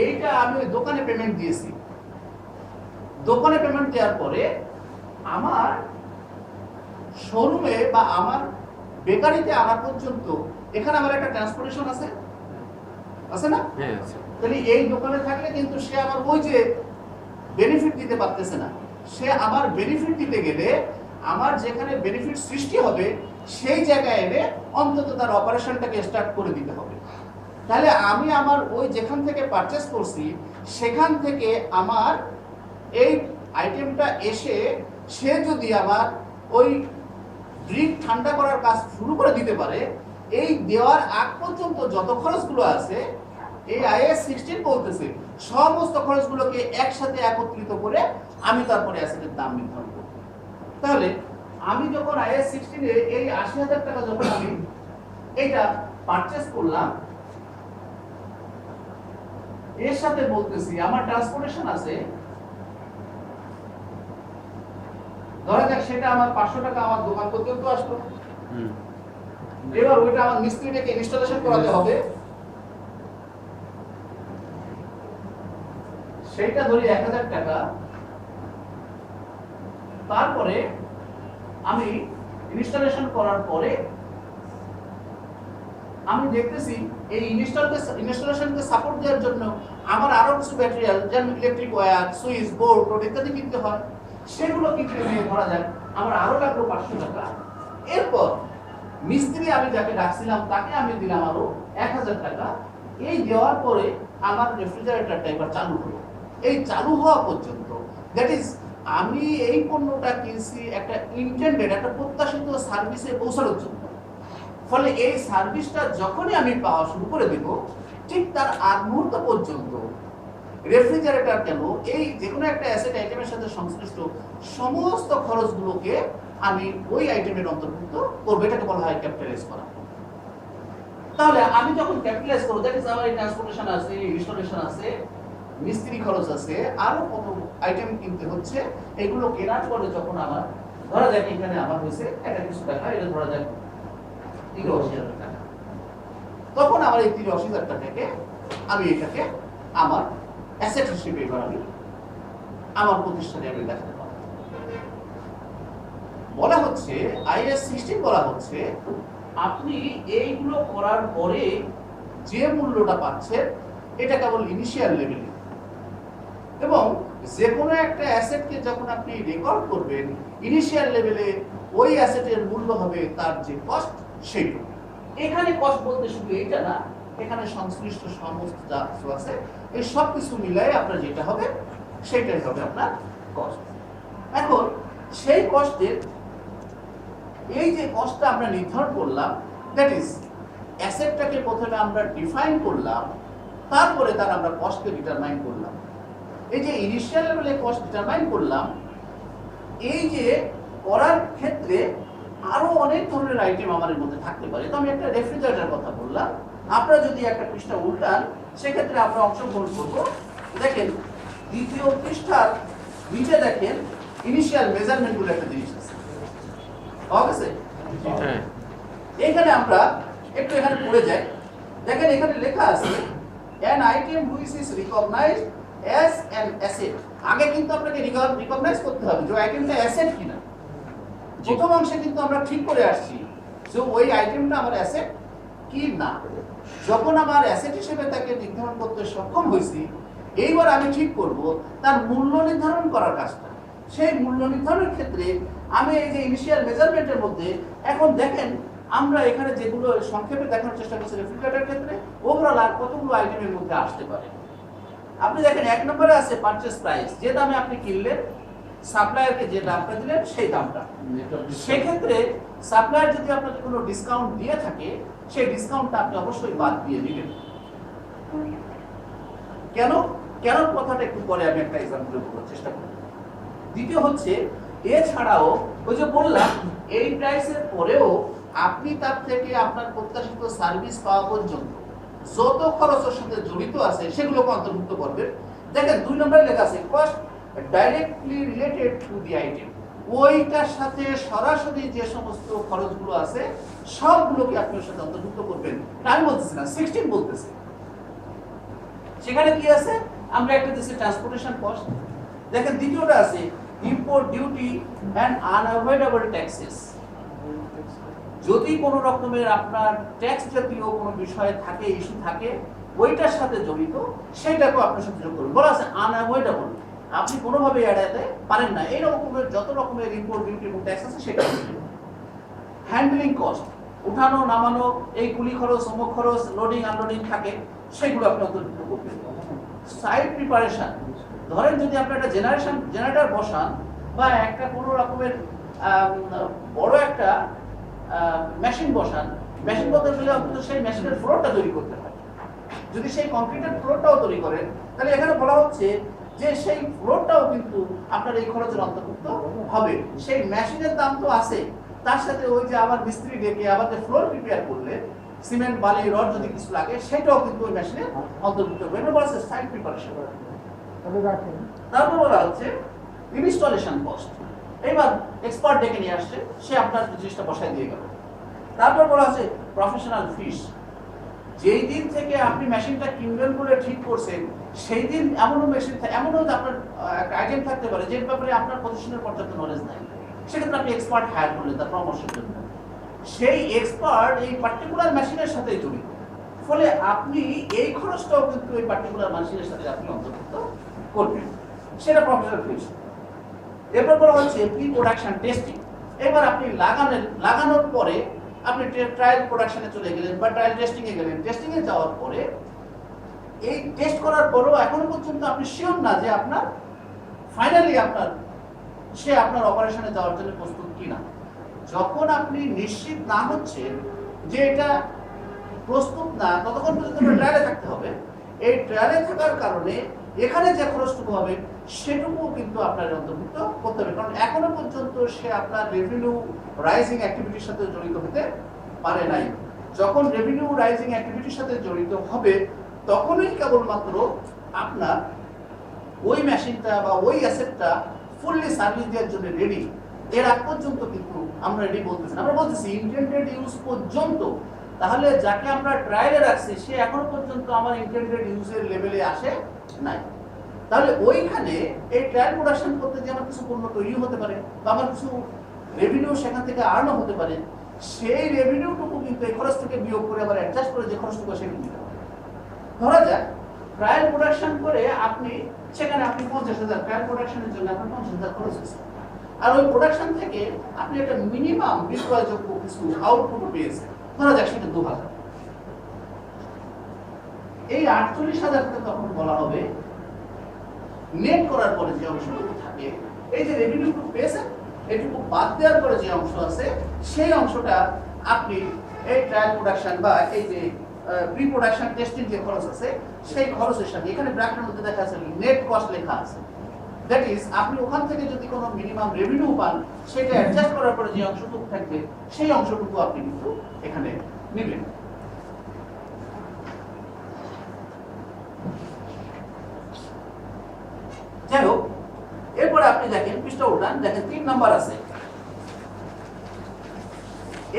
এইটা আমি ওই দোকানে পেমেন্ট দিয়েছি, দোকানে পেমেন্ট দেওয়ার পরে আমার শোরুমে বা আমার বেকারিতে আনা পর্যন্ত এখানে আমার একটা ট্রান্সপোর্টেশন আছে না? হ্যাঁ আছে। তাহলে এই দোকানে থাকলে কিন্তু সে আমার ওই যে বেনিফিট দিতে পারতেছে না। সে আমার বেনিফিট দিতে গেলে আমার যেখানে বেনিফিট সৃষ্টি হবে সেই জায়গায় এনে অন্তত তার অপারেশনটাকে স্টার্ট করে দিতে হবে। তাহলে আমি আমার ওই যেখান থেকে পারচেস করছি সেখান থেকে আমার এই আইটেমটা এসে সে যদি আমার ওই ড্রিঙ্ক ঠান্ডা করার কাজ শুরু করে দিতে পারে, এই দেওয়ার আগ পর্যন্ত যত খরচগুলো আছে এই IAS 16 বলতেছে সমস্ত খরচগুলোকে একসাথে একত্রিত করে আমি তারপরে অ্যাসেটের দাম নির্ধারণ করব। তাহলে আমি যখন IAS 16 এ এই ৮০,০০০ টাকা যখন আমি এইটা পারচেস করলাম, এর সাথে বলতেছি আমার ট্রান্সপোর্টেশন আছে, ধরা যাক সেটা আমার ৫০০ টাকা আমার দোকান পর্যন্ত আসলো, এবার ওইটা আমার মিস্ত্রিটাকে ইনস্টলেশন করাতে হবে, সেইটা ধরি ১০০০ টাকা। তারপরে আমি ইনস্টলেশন করার পরে আমি দেখতেছি এই ইনস্টলেশনকে সাপোর্ট দেওয়ার জন্য আমার আরো কিছু ম্যাটেরিয়াল যেমন ইলেকট্রিক ওয়্যার, সুইচ, বোর্ড, ইত্যাদি কিনতে হয়, সেগুলো কিনতে নিয়ে ধরা যাক আমার আরো লাগলো ৫০০ টাকা। এরপর মিস্ত্রি আমি যাকে ডাকছিলাম তাকে আমি দিলাম আরো ১০০০ টাকা। এই দেওয়ার পরে আমার রেফ্রিজারেটরটা এবার চালু হলো। এই চালু হওয়া পর্যন্ত, দ্যাট ইজ আমি এই পণ্যটা কিনছি একটা ইন্টেন্ডেড, একটা প্রত্যাশিত সার্ভিসে পৌঁছানোর জন্য। ফলে এই সার্ভিসটা যখনই আমি পাওয়া শুরু করে দেব, ঠিক তার আগ মুহূর্ত পর্যন্ত রেফ্রিজারেটর কেন এই যে কোনো একটা অ্যাসেট আইটেমের সাথে সংশ্লিষ্ট সমস্ত খরচগুলোকে আমি ওই আইটেমের অন্তর্ভুক্ত করবো। এটাকে বলা হয় ক্যাপিটালাইজ করা। তাহলে আমি যখন ক্যাপিটালাইজ করব, দ্যাট ইজ আমার ট্রান্সপোর্টেশন আছে, ইনস্টলেশন আছে, মিস্ত্রি খরচ আছে, আরো কত আইটেম কিনতে হচ্ছে, এগুলো কেনার পরে যখন আমার ধরা যাক এখানে আমার হয়েছে একটা কিছু টাকা, এটা ধরা যাক ৮৩,০০০ টাকা, তখন আমার এই ৮৩,০০০ টাকাকে আমি এটাকে আমার অ্যাসেট হিসেবে এবার আমি আমার প্রতিষ্ঠানে আমি দেখাতে পারব। বলা হচ্ছে IAS 16 বলা হচ্ছে আপনি এইগুলো করার পরে যে মূল্যটা পাচ্ছেন এটা কেবল ইনিশিয়াল লেভেলে, এবং যে কোনো একটা অ্যাসেটকে যখন আপনি রেকর্ড করবেন ইনিশিয়াল লেভেলে ওই অ্যাসেটের মূল্য হবে তার যে কস্ট সেইটুকু। এখানে কস্ট বলতে শুধু এইটা না, এখানে সংশ্লিষ্ট সমস্ত যা কিছু আছে এই সব কিছু মিলাই আপনার যেটা হবে সেটাই হবে আপনার কস্ট। এখন সেই কস্টের এই যে কস্টটা আমরা নির্ধারণ করলাম, দ্যাট ইজ অ্যাসেটটাকে প্রথমে আমরা ডিফাইন করলাম, তারপরে তার আমরা কস্টকে ডিটারমাইন করলাম। এই যে ইনিশিয়াল লেভেলে কস্ট ডিটারমাইন করলাম, এই যে করার ক্ষেত্রে আরো অনেক ধরনের আইটেম আমাদের মধ্যে থাকতে পারে। তো আমি একটা রেফ্রিজারেটর কথা বললাম, আপনারা যদি একটা পৃষ্ঠা উল্টান সেক্ষেত্রে আমরা অংশগ্রহণ করবো। দেখেন দ্বিতীয় পৃষ্ঠার নিচে দেখেন ইনিশিয়াল মেজারমেন্ট বলে একটা জিনিস আছে, আছে? এখানে আমরা একটু এখানে পড়ে যাই। দেখেন এখানে লেখা আছে an item which is recognized as an asset। আগে কিন্তু আপনাকে রিকগনাইজ করতে হবে যে আইটেমটা অ্যাসেট কিনা। প্রথম অংশে কিন্তু আমরা ঠিক করে আসছি যে ওই আইটেমটা আমার অ্যাসেট কি না। যখন আমার অ্যাসেট হিসেবে তাকে নির্ধারণ করতে সক্ষম হয়েছি, এইবার আমি ঠিক করব তার মূল্য নির্ধারণ করার কাজটা। সেই মূল্য নির্ধারণের ক্ষেত্রে আমি এই যে ইনিশিয়াল মেজারমেন্টের মধ্যে এখন দেখেন আমরা এখানে যেগুলো সংক্ষেপে দেখানোর চেষ্টা করছি রেফ্রিজারেটরের ক্ষেত্রে ওভারঅল আর কতগুলো আইটেমের মধ্যে আসতে পারে। আপনি দেখেন ১ নম্বরে আছে পারচেজ প্রাইস, যে দামে আপনি কিনলেন সাপ্লায়ারকে যে দামটা দিলেন সেই দামটা। সেক্ষেত্রে সাপ্লায়ার যদি আপনাকে কোনো ডিসকাউন্ট দিয়ে থাকে সেই ডিসকাউন্টটা আপনি অবশ্যই বাদ দিয়ে দিবেন। কেন কেন কথাটা একটু পরে আমি একটা এক্সাম্পল বলার চেষ্টা করব। দ্বিতীয় হচ্ছে এছাড়াও ওই যে বললাম এই প্রাইসের পরেও আপনি তার থেকে আপনার প্রত্যাশিত সার্ভিস পাওয়া পর্যন্ত যত খরচের সাথে জড়িত আছে সেগুলোকে অন্তর্ভুক্ত করবেন। দেখেন ২ নম্বরে লেখা আছে cost directly related to the item. ওইটার সাথে সরাসরি যে সমস্ত খরচগুলো আছে সবগুলোকে আপনি ওর সাথে অন্তর্ভুক্ত করবেন। আমি বলতেছি না, 16 বলতেছে। সেখানে কি আছে? আমরা একটা দিচ্ছি ট্রান্সপোর্টেশন কস্ট। দেখেন দ্বিতীয়টা আছে import duty and unavoidable taxes. যদি কোনো রকমের আপনার ট্যাক্স জাতীয় কোনো বিষয় থাকে, ইস্যু থাকে ওইটার সাথে জড়িত, সেইটাকেও আপনার সাথে যোগ করুন। বলা আছে আনঅ্যাভয়েডেবল, আপনি কোনোভাবে এড়াতে পারেন না। এই রকমের যত রকমের ইম্পোর্ট ডিউটি এবং ট্যাক্স আছে সেটা হ্যান্ডলিং কস্ট। উঠানো নামানো, এই কুলি খরচ, অমুক খরচ, লোডিং আনলোডিং থাকে, সেগুলো আপনি অন্তর্ভুক্ত করবেন। সাইট প্রিপারেশন, ধরেন যদি আপনি একটা জেনারেটর বসান বা একটা কোনো রকমের বড় একটা মেশিন বসান, মেশিন বলতে গেলে অন্তত সেই মেশিনের ফ্লোরটা তৈরি করতে হয়। যদি সেই কংক্রিটের ফ্লোরটাও তৈরি করেন, তাহলে এখানে বলা হচ্ছে যে সেই ফ্লোরটাও কিন্তু আপনার এই খরচের অন্তর্ভুক্ত হবে। সেই মেশিনের দাম তো আছে, তার সাথে ওই যে আবার মিস্ত্রি ডেকে আবার যে ফ্লোর প্রিপেয়ার করলে সিমেন্ট বালি রড যদি কিছু লাগে সেটাও কিন্তু ওই মেশিনে অন্তর্ভুক্ত হবে। এটা বলছে সাইট প্রিপারেশন। তারপর বলা হচ্ছে ইনস্টলেশন কস্ট। এবার এক্সপার্ট ডেকে নিয়ে আসছে, সে আপনার জিনিসটা বসায় দিয়ে গেল। তারপর বলা হচ্ছে প্রফেশনাল ফিস। যেই দিন থেকে আপনি মেশিনটা কিনবেন বলে ঠিক করছেন, সেই দিন এমনও মেশিন এমনও আপনার একটা আইটেম থাকতে পারে যে ব্যাপারে আপনার প্রতিষ্ঠানের পর্যাপ্ত নলেজ নাই, সেক্ষেত্রে আপনি এক্সপার্ট হায়ার করলেন তার পরামর্শের জন্য। সেই এক্সপার্ট এই পার্টিকুলার মেশিনের সাথে জড়িত, ফলে আপনি এই খরচটাও কিন্তু এই পার্টিকুলার মেশিনের সাথে আপনি অন্তর্ভুক্ত করবেন, সেটা প্রফেশনাল ফিস। এরপর বলা হচ্ছে প্রি প্রোডাকশন টেস্টিং। এবার আপনি লাগানোর পরে আপনি ট্রায়াল প্রোডাকশনে চলে গেলেন বা ট্রায়াল টেস্টিং এ গেলেন। টেস্টিং এ যাওয়ার পরে এই টেস্ট করার পরেও এখনো পর্যন্ত আপনি শিওর না যে আপনার ফাইনালি আপনার অপারেশনে যাওয়ার জন্য প্রস্তুত কিনা। যখন আপনি নিশ্চিত না হচ্ছেন যে এটা প্রস্তুত না, ততক্ষণ পর্যন্ত ট্রায়ালে থাকতে হবে। এই ট্রায়ালে থাকার কারণে এখানে যে খরচটুকু হবে সেটুকুও কিন্তু আপনার অন্তর্ভুক্ত করতে হবে, কারণ এখনো পর্যন্ত সে আপনার রেভিনিউ রাইজিং অ্যাক্টিভিটির সাথে জড়িত হতে পারে নাই। যখন রেভিনিউ রাইজিং অ্যাক্টিভিটির সাথে জড়িত হবে, তখনই কেবলমাত্র আপনার ওই মেশিনটা বা ওই অ্যাসেটটা ফুললি সার্ভিস দেওয়ার জন্য রেডি। এর আগ পর্যন্ত কিন্তু আমরা রেডি বলতেছি না, আমরা বলতেছি ইন্টেন্ডেড ইউজ পর্যন্ত। তাহলে যাকে আমরা ট্রায়ালে রাখছি সে এখনো পর্যন্ত আমার ইন্টেন্ডেড ইউজের লেভেলে আসে নাই। তাহলে ওইখানে এই ট্রায়াল প্রোডাকশন করতে যে আমার কিছু পণ্য তৈরি হতে পারে বা আমার কিছু রেভিনিউ সেখান থেকে আর্নও হতে পারে, সেই রেভিনিউটুকু কিন্তু এই খরচ থেকে বিয়োগ করে আবার অ্যাডজাস্ট করে যে খরচটুকু সেটা দিতে হবে। ধরা যাক ট্রায়াল প্রোডাকশন করে সেখানে আপনি 50,000 ট্রায়াল প্রোডাকশনের জন্য আপনার 50,000 খরচ হয়েছে, আর ওই প্রোডাকশন থেকে আপনি একটা মিনিমাম বিক্রয়যোগ্য কিছু আউটপুট পেয়েছেন, ধরা যাক সেটা 2,000। এই 48,000কে তখন বলা হবে নেট করার পরে যে অংশটুকু থাকে, এই যে রেভিনিউটুকু পেয়েছেন এটুকু বাদ দেওয়ার পরে যে অংশ আছে সেই অংশটা আপনি এই ট্রায়াল প্রোডাকশন বা এই যে প্রি প্রোডাকশন টেস্টিং যে খরচ আছে সেই খরচের সাথে এখানে ব্র্যাকেটের মধ্যে দেখা আছে নেট কস্ট লেখা আছে। দ্যাট ইজ আপনি ওখান থেকে যদি কোনো মিনিমাম রেভিনিউ পান, সেটা অ্যাডজাস্ট করার পরে যে অংশটুকু থাকবে সেই অংশটুকু আপনি কিন্তু এখানে নেবেন। যাই হোক, এরপরে আপনি দেখেন পৃষ্ঠা উল্টান, দেখেন 3 নাম্বার আছে।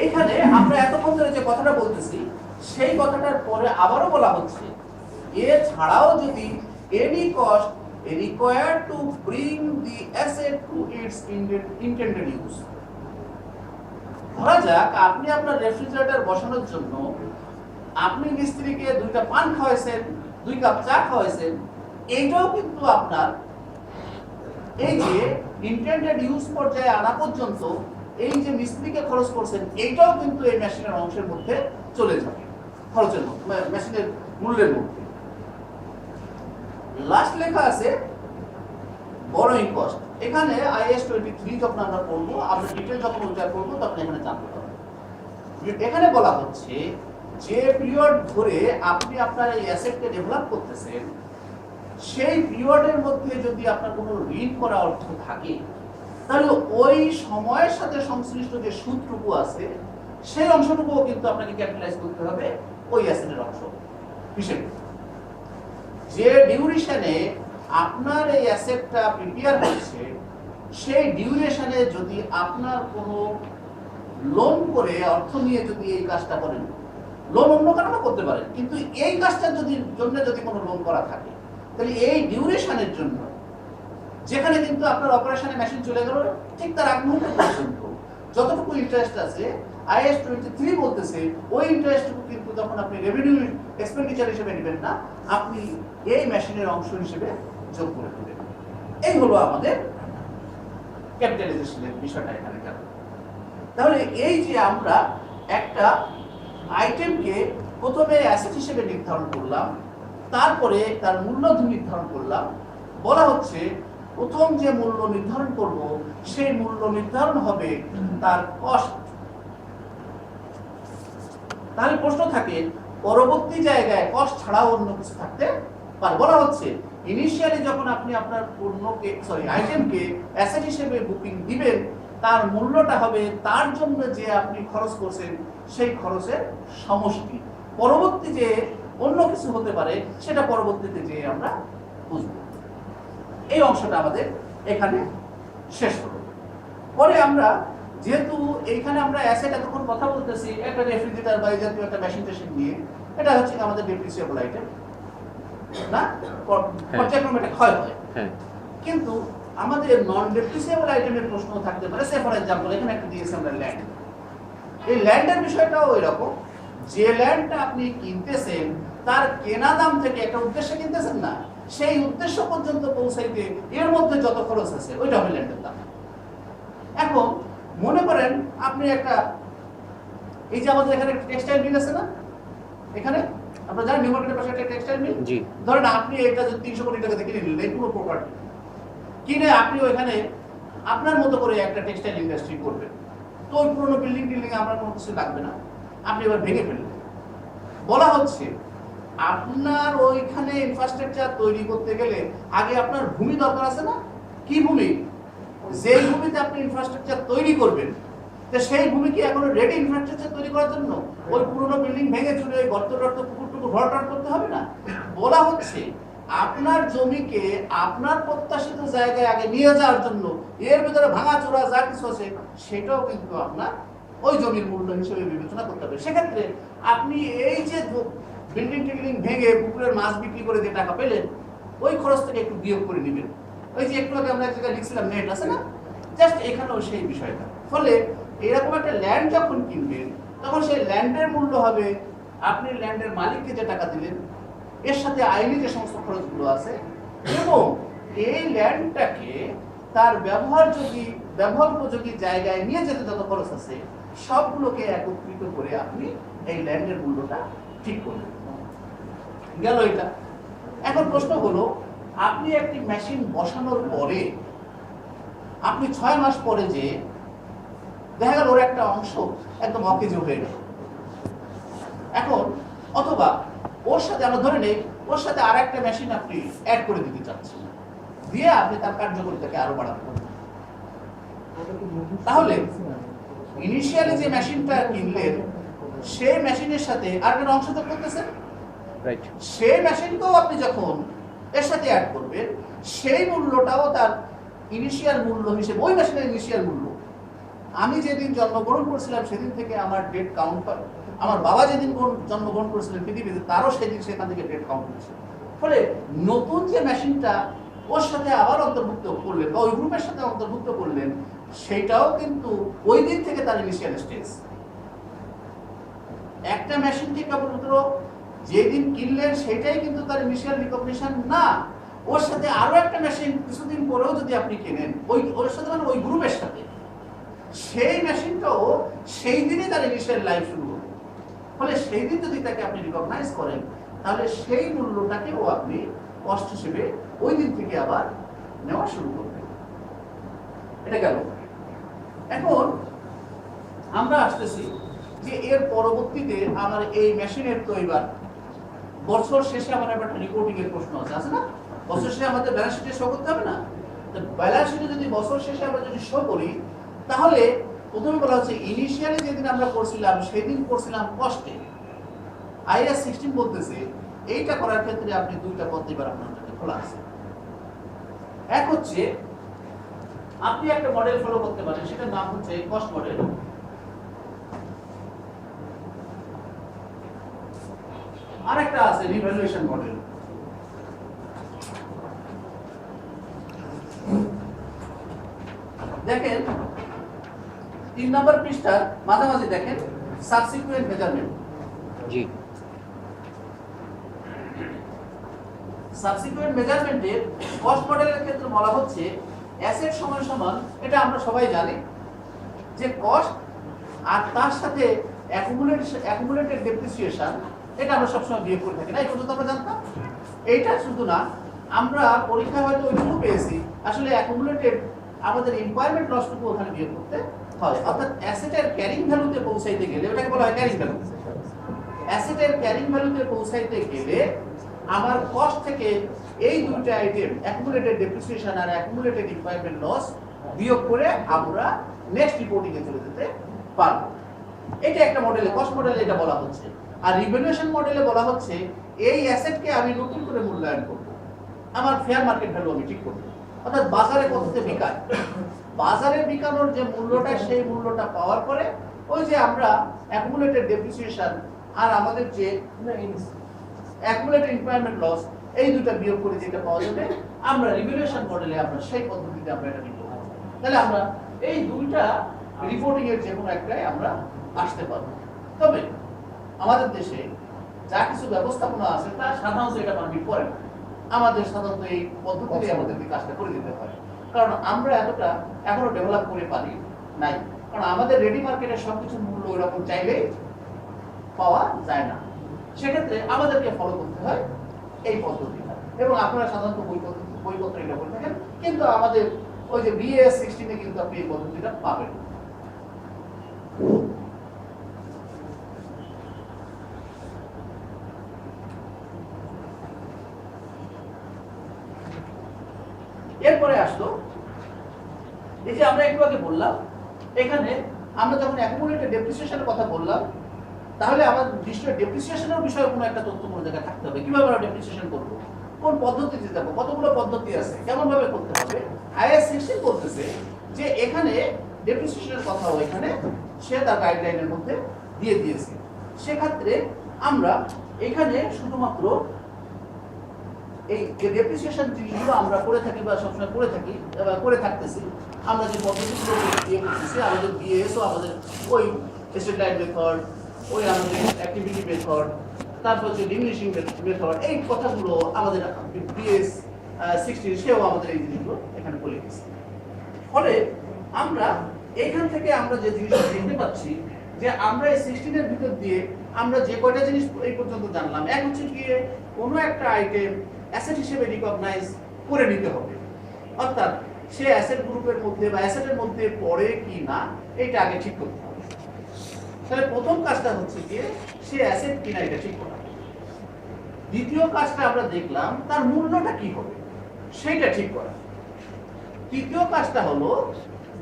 এইখানে আমরা এতক্ষণ ধরে যে কথাটা বলতেছি সেই কথাটার পরে আবারও বলা হচ্ছে এছাড়াও যদি any cost required to bring the asset to its intended use। ধরা যাক আপনি আপনার রেফ্রিজারেটর বসানোর জন্য আপনি মিস্ত্রিকে 2টা পান খাওয়াইছেন, 2 কাপ চা খাওয়াইছেন, এইটাও কিন্তু আপনার এই যে ইন্টেন্ডেড ইউজ পর্যায়ে আনা পর্যন্ত এই যে মিস্ত্রিকে খরচ করছেন এইটাও কিন্তু এই মেশিনের অংশের মধ্যে চলে যাবে, খরচের মধ্যে, মেশিনের মূল্যের মধ্যে। লাস্ট লেখা আছে বরোইং কস্ট। এখানে IAS 23 যখন আমরা পড়বো, আমরা ডিটেইল যখন উল্লেখ করবো তখন এখানে জানতে পারবো। এখানে বলা হচ্ছে যে পিরিয়ড ধরে আপনি আপনার এই অ্যাসেটকে ডেভেলপ করতেছেন, সেই পিরিয়ডের মধ্যে যদি আপনার কোনো ঋণ করা অর্থ থাকে, তাহলে ওই সময়ের সাথে সংশ্লিষ্ট যে সুদটুকু আছে সেই অংশটুকুও কিন্তু আপনাকে ক্যাপিটালাইজ করতে হবে ওই অ্যাসেটের অংশ হিসেবে। যে ডিউরেশনে আপনার এই অ্যাসেটটা প্রিপেয়ার হচ্ছে, সেই ডিউরেশনে যদি আপনার কোনো লোন করে অর্থ নিয়ে যদি এই কাজটা করেন, লোন অন্য কারণে করতে পারেন, কিন্তু এই কাজটার যদি কোনো লোন করা থাকে, তাহলে এই ডিউরেশনের জন্য যেখানে কিন্তু আপনার অপারেশনে মেশিন চলে গেল ঠিক তার আগ মুহূর্ত পর্যন্ত যতটুকু ইন্টারেস্ট আছে IAS 23 বলতেছে ওই ইন্টারেস্টটুকু কিন্তু তখন আপনি রেভিনিউ এক্সপেন্ডিচার হিসেবে নেবেন না, আপনি এই মেশিনের অংশ হিসেবে যোগ করে দেবেন। এই হলো আমাদের ক্যাপিটালাইজেশনের বিষয়টা এখানে। তাহলে এই যে আমরা একটা আইটেমকে প্রথমে অ্যাসেট হিসেবে নির্ধারণ করলাম, তারপরে তার মূল্য নির্ধারণ করলাম। বলা হচ্ছে প্রথম যে মূল্য নির্ধারণ করব সেই মূল্য নির্ধারণ হবে তার কস্ট। তাহলে প্রশ্ন থাকে পরবর্তী জায়গায় কস্ট ছাড়াও অন্য কিছু থাকতে পারে। বলা হচ্ছে ইনিশিয়ালি যখন আপনি আপনার পণ্যকে আইটেমকে অ্যাসেট হিসেবে বুকিং দিবেন, তার মূল্যটা হবে তার জন্য যে আপনি খরচ করছেন সেই খরচের সমষ্টি। পরবর্তী যে অন্য কিছু হতে পারে সেটা পরবর্তীতে যে আমরা বুঝব। এই অংশটা আমাদের এখানে শেষ হলো। পরে আমরা যেহেতু এইখানে আমরা অ্যাসেট এতক্ষণ কথা বলতেছি একটা রেফ্রিজারেটর বা এই জাতীয় একটা মেশিন টেশিন নিয়ে, এটা হচ্ছে আমাদের ডেপ্রিসিয়েবল আইটেম না, পর্যায়ক্রমে এটা ক্ষয় হয়। কিন্তু আমাদের নন ডেপ্রিসিয়েবল আইটেমের প্রশ্ন থাকতে পারে। সে ফর এক্সাম্পল এখানে একটা দিয়েছে আমরা ল্যান্ড। এই ল্যান্ডের বিষয়টাও এরকম, যে ল্যান্ডটা আপনি কিনতেছেন তার কেনা দাম থেকে একটা উদ্দেশ্যে কিনতেছেন না, সেই উদ্দেশ্য পর্যন্ত পৌঁছাইতে এর মধ্যে যত খরচ আছে ওইটা হবে ল্যান্ডের দাম। এখন মনে করেন আপনি একটা, এই যে আমাদের এখানে টেক্সটাইল মিল আছে না, এখানে আমরা জানি নিউ মার্কেটের পাশে একটা টেক্সটাইল মিল। ধরেন আপনি এটা যদি 300 কোটি টাকা দিয়ে কিনে নিলেন এই পুরো প্রপার্টি, কিনে আপনি ওইখানে আপনার মতো করে একটা টেক্সটাইল ইন্ডাস্ট্রি করবেন। তো ওই পুরোনো বিল্ডিং আমার কোনো কিছু লাগবে না, আপনি এবার ভেঙে ফেললেন। বলা হচ্ছে আপনার ওইখানে ইনফ্রাস্ট্রাকচার তৈরি করতে গেলে আগে আপনার ভূমি দরকার আছে না? কি ভূমি? যে ভূমিতে আপনি ইনফ্রাস্ট্রাকচার তৈরি করবেন, তো সেই ভূমি কি এখনো রেডি ইনফ্রাস্ট্রাকচার তৈরি করার জন্য ওই পুরোনো বিল্ডিং ভেঙে চুরে ওই গর্ত টর্ত পুকুরটুকু ভরাট করতে হবে না? বলা হচ্ছে আপনার জমিকে আপনার প্রত্যাশিত জায়গায় আগে নিয়ে যাওয়ার জন্য এর ভিতরে ভাঙা চোরা যা কিছু আছে সেটাও কিন্তু আপনার ওই জমির মূল্য হিসেবে বিবেচনা করতে হবে। সেক্ষেত্রে আপনি এই যে বিল্ডিং টিল্ডিং ভেঙে পুকুরের মাছ বিক্রি করে যে টাকা পেলেন ওই খরচ থেকে একটু বিয়োগ করে নেবেন। ওই যে একটু আগে আমরা এক জায়গায় লিখছিলাম নেট আছে না, জাস্ট এখানেও সেই বিষয়টা। ফলে এরকম একটা ল্যান্ড যখন কিনবেন তখন সেই ল্যান্ডের মূল্য হবে আপনি ল্যান্ডের মালিককে যে টাকা দিলেন এর সাথে আইনি যে সমস্ত খরচগুলো আছে, এবং এই ল্যান্ডটাকে তার ব্যবহার উপযোগী জায়গায় নিয়ে যেতে যত খরচ আছে সবগুলোকে একত্রিত করে আপনি এই ল্যান্ডের মূল্যটা ঠিক করবেন। গেল এটা। এখন প্রশ্ন হলো আপনি একটি মেশিন বসানোর পরে আপনি 6 মাস পরে যে দেখা গেল ওর একটা অংশ একদম অকেজ হয়ে গেল, এখন অথবা ওর সাথে আমরা ধরে নেই ওর সাথে আর একটা মেশিন আপনি অ্যাড করে দিতে চাচ্ছেন, দিয়ে আপনি তার কার্যকারিতাকে আরো বাড়াতে পারবেন। তাহলে ইনিশিয়ালি যে মেশিনটা কিনলেন সেই মেশিনের সাথে আর একটা অংশ যোগ করতেছেন, সেই মেশিনকেও আপনি যখন এর সাথে অ্যাড করবেন সেই মূল্যটাও তার ইনিশিয়াল মূল্য হিসেবে, ওই মেশিনের ইনিশিয়াল মূল্য। আমি যেদিন জন্মগ্রহণ করেছিলাম সেদিন থেকে আমার ডেট কাউন্ট, আমার বাবা যেদিন জন্মগ্রহণ করেছিলেন পৃথিবীতে তারও সেদিন সেখান থেকে ডেট কাউন্ট হয়েছে। ফলে নতুন যে মেশিনটা ওর সাথে আবার অন্তর্ভুক্ত করলেন বা ওই গ্রুপের সাথে অন্তর্ভুক্ত করলেন সেটাও কিন্তু ওই দিন থেকে তার ইনিশিয়াল স্টেজ। একটা মেশিনকে কেবলমাত্র যেদিন কিনলেন সেটাই কিন্তু তার ইনিশিয়াল রিকগনিশন না, ওর সাথে আরো একটা মেশিন কিছুদিন পরেও যদি আপনি কেনেন ওর সাথে মানে ওই গ্রুপের সাথে, সেই মেশিনটাও সেই দিনে তার ইনিশিয়াল লাইফ শুরু হবে। ফলে সেই দিন যদি তাকে আপনি রিকগনাইজ করেন তাহলে সেই মূল্যটাকেও আপনি কষ্ট হিসেবে ওই দিন থেকে আবার নেওয়া শুরু করবেন। এটা গেল। এখন আমরা আসতেছি যে এর পরবর্তীতে আমার এই মেশিনের তো এবার বছর শেষে আমার একটা রিপোর্টিং এর প্রশ্ন আছে না, বছর শেষে আমাদের ব্যালেন্স শিটে শো করতে হবে না? তো ব্যালেন্স শিটে যদি বছর শেষে আমরা যদি শো করি তাহলে প্রথমে বলা হচ্ছে ইনিশিয়ালি যেদিন আমরা করছিলাম সেদিন করছিলাম কস্টে। IAS 16 বলতেছে এইটা করার ক্ষেত্রে আপনি দুইটা পদ্ধতি এবার আপনার জন্য খোলা আছে। এক হচ্ছে আপনি একটা মডেল ফলো করতে পারেন, সেটার নাম হচ্ছে কস্ট মডেল। আরেকটা আছে রিভ্যালুয়েশন মডেল। দেখেন 3 নম্বর পৃষ্ঠার মাঝামাঝি দেখেন সাবসিকুয়েন্ট মেজারমেন্ট। জি, সাবসিকুয়েন্ট মেজারমেন্টের কস্ট মডেলের ক্ষেত্রে বলা হচ্ছে অ্যাসেট সমান, এটা আমরা সবাই জানি যে কস্ট আর তার সাথে অ্যাকুমুলেটেড ডেপ্রিসিয়েশন, এটা আমরা সবসময় বিয়োগ করে থাকি না, এই পর্যন্ত আমরা জানতাম। এইটা শুধু না, আমরা পরীক্ষায় হয়তো ওইটুকু পেয়েছি, আসলে অ্যাকুমুলেটেড আমাদের ইম্পায়ারমেন্ট লসটুকু ওখানে বিয়োগ করতে হয়। অর্থাৎ অ্যাসেটের ক্যারিং ভ্যালুতে পৌঁছাইতে গেলে, ওটাকে বলা হয় ক্যারিং ভ্যালু। অ্যাসেটের ক্যারিং ভ্যালুতে পৌঁছাইতে গেলে আমার কস্ট থেকে এই দুটো আইটেম, অ্যাকুমুলেটেড ডেপ্রিসিয়েশন আর অ্যাকুমুলেটেড ইম্পায়ারমেন্ট লস বিয়োগ করে আমরা নেক্সট রিপোর্টিং এ চলে যেতে পারবো। এটা একটা মডেলে, কস্ট মডেলে এটা বলা হচ্ছে। আর রিভ্যালুয়েশন মডেলে বলা হচ্ছে এই অ্যাসেটকে আমি নতুন করে মূল্যায়ন করব, আমার ফেয়ার মার্কেট ভ্যালু আমি ঠিক করব। অর্থাৎ বাজারে কততে বিকায়, বাজারে বিকানোর যে মূল্যটা, সেই মূল্যটা পাওয়ার পরে ওই যে আমরা অ্যাকুমুলেটেড ডেপ্রিসিয়েশন আর আমাদের যে অ্যাকুমুলেটেড ইম্পায়ারমেন্ট লস, এই দুটো বিয়োগ করে যেটা পাওয়া যাবে, আমরা রিভ্যালুয়েশন মডেলে আমরা সেই পদ্ধতিতে আমরা এটা নিব। তাহলে আমরা এই দুইটা রিপোর্টিং এর যে কোনো একটাই আমরা আসতে পারবো। তবে আমাদের দেশে যা কিছু ব্যবস্থাপনা আছে তা সাধারণত এটা মানবিক করে না। আমাদের সাধারণত এই পদ্ধতিতে আমাদেরকে কাজটা করে দিতে হয়, কারণ আমরা এতটা এখনো ডেভেলপ করে পারি নাই। কারণ আমাদের রেডি মার্কেটের সবকিছুর মূল্য ওইরকম চাইলেই পাওয়া যায় না। সেক্ষেত্রে আমাদেরকে ফলো করতে হয় এই পদ্ধতিটা। এবং আপনারা সাধারণত বইপত্র এটা বলে থাকেন, কিন্তু আমাদের ওই যে BAS 16 এ কিন্তু আপনি এই পদ্ধতিটা পাবেন। এরপরে আসলো এই যে আমরা একটু আগে বললাম, এখানে আমরা যখন অ্যাকুমুলেটেড ডেপ্রিসিয়েশনের কথা বললাম, তাহলে আমাদের নিশ্চয়ই ডেপ্রিসিয়েশনের বিষয়ে কোনো একটা তথ্য কোনো জায়গায় থাকতে হবে। কিভাবে আমরা ডেপ্রিসিয়েশন করবো, কোন পদ্ধতিতে যাবো, কতগুলো পদ্ধতি আছে, কেমন ভাবে করতে হবে। IAS 16 বলতেছে যে এখানে ডেপ্রিসিয়েশনের কথাও এখানে সে তার গাইডলাইনের মধ্যে দিয়ে দিয়েছে। সেক্ষেত্রে আমরা এখানে শুধুমাত্র এই যে ডেপ্রিসিয়েশন জিনিসগুলো আমরা করে থাকি বা সবসময় করে থাকতেছি, আমরা যে পদ্ধতিগুলো দিয়ে করতেছি, আমাদের BAS ও আমাদের ওই স্ট্রেট লাইন মেথড, ওই আমাদের অ্যাক্টিভিটি মেথড, তারপর হচ্ছে ডিমিনিশিং মেথড, এই কথাগুলো আমাদের BAS 16 সেও আমাদের এই জিনিসগুলো এখানে বলে দিয়েছে। ফলে আমরা এইখান থেকে আমরা যে জিনিসটা দেখতে পাচ্ছি যে আমরা এই 16 এর ভিতর দিয়ে আমরা যে কয়টা জিনিস এই পর্যন্ত জানলাম, এক হচ্ছে গিয়ে কোনো একটা আইটেম অ্যাসেট হিসেবে রিকগনাইজ করে নিতে হবে, অর্থাৎ সে অ্যাসেট গ্রুপের মধ্যে বা অ্যাসেটের মধ্যে পড়ে কি না এটা আগে ঠিক করতে হবে। তাহলে প্রথম কাজটা হচ্ছে গিয়ে সে অ্যাসেট কিনা এটা ঠিক করা। দ্বিতীয় কাজটা আমরা দেখলাম তার মূল্যটা কি হবে সেইটা ঠিক করা। তৃতীয় কাজটা হলো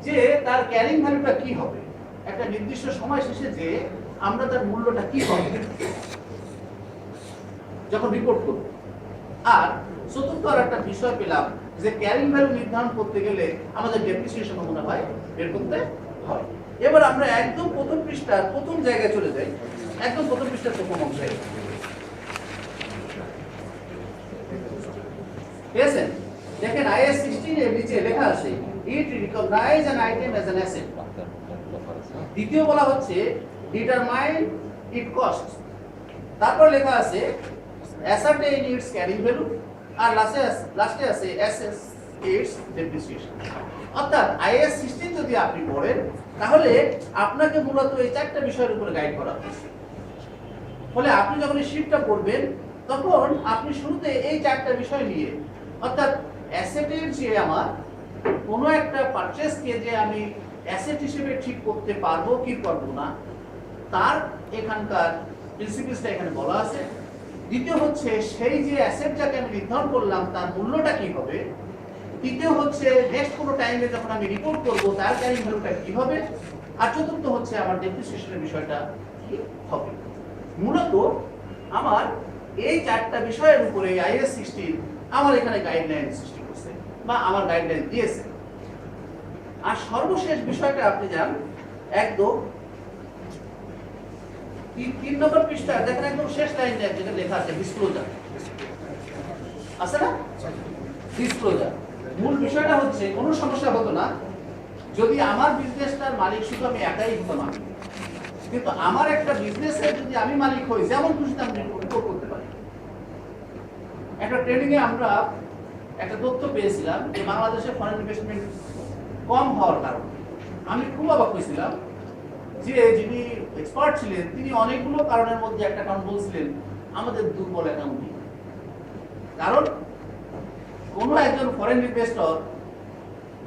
যে তার ক্যারিং ভ্যালুটা কি হবে, একটা নির্দিষ্ট সময় শেষে যে আমরা তার মূল্যটা কি হবে যখন রিপোর্ট করব। আর চতুর্থ আর একটা বিষয় পেলাম যে ক্যারিং ভ্যালু নির্ধারণ করতে গেলে আমাদের ডেপ্রিসিয়েশন মনে হয় বের করতে হয়। এবার আমরা একদম প্রথম পৃষ্ঠার প্রথম জায়গায় চলে যাই, একদম প্রথম পৃষ্ঠার প্রথম অংশে। ঠিক আছে, দেখেন IAS 16 এর নিচে লেখা আছে it recognize an item as an asset. দ্বিতীয় বলা হচ্ছে ডিটারমাইন ইট কস্ট। তারপর লেখা আছে ascertain its carrying value, আর লাস্টে আছে assess its depreciation। অর্থাৎ IAS 16 যদি আপনি পড়েন তাহলে আপনাকে মূলত এই চারটা বিষয়ের উপরে গাইড করা হয়েছে। ফলে আপনি যখন এই শীটটা পড়বেন তখন আপনি শুরুতে এই চারটা বিষয় নিয়ে, অর্থাৎ অ্যাসেটের যে আমার কোনো একটা পারচেজকে যে আমি অ্যাসেট হিসেবে ঠিক করতে পারবো কি পারবো না, তার এখানকার প্রিন্সিপালসটা এখানে বলা আছে। দ্বিতীয় হচ্ছে সেই যে অ্যাসেটটাকে আমি নির্ধারণ করলাম তার মূল্যটা কি হবে। তৃতীয় হচ্ছে নেক্সট কোনো টাইমে যখন আমি রিপোর্ট করব তার ক্যারিং ভ্যালুটা কি হবে। আর চতুর্থ হচ্ছে আমার ডেপ্রিসিয়েশনের বিষয়টা কি হবে। মূলত আমার এই চারটা বিষয়ের উপরে IAS 16 আমার এখানে গাইডলাইন সৃষ্টি করছে বা আমার গাইডলাইন দিয়েছে। আর সর্বশেষ বিষয়টা আপনি যান একদম 3 নম্বর পৃষ্ঠা, দেখেন একদম শেষ লাইনে যেটা লেখা আছে ডিসক্লোজার আছে না। ডিসক্লোজার মূল বিষয়টা হচ্ছে কোনো সমস্যা হতো না যদি আমার বিজনেসটার মালিক শুধু আমি একাই হতাম, কিন্তু আমার একটা বিজনেসের যদি আমি মালিক হই যেমন খুশি আমি রিপোর্ট করতে পারি। একটা ট্রেনিং এ আমরা একটা তথ্য পেয়েছিলাম যে বাংলাদেশে ফরেন ইনভেস্টমেন্ট কম হওয়ার কারণে আমি খুব অবাক হয়েছিলাম যিনি এক্সপার্ট ছিলেন তিনি অনেকগুলো কারণের মধ্যে একটা কারণ বলছিলেন আমাদের দুর্বল অ্যাকাউন্টিং। কারণ কোন একজন ফরেন ইনভেস্টর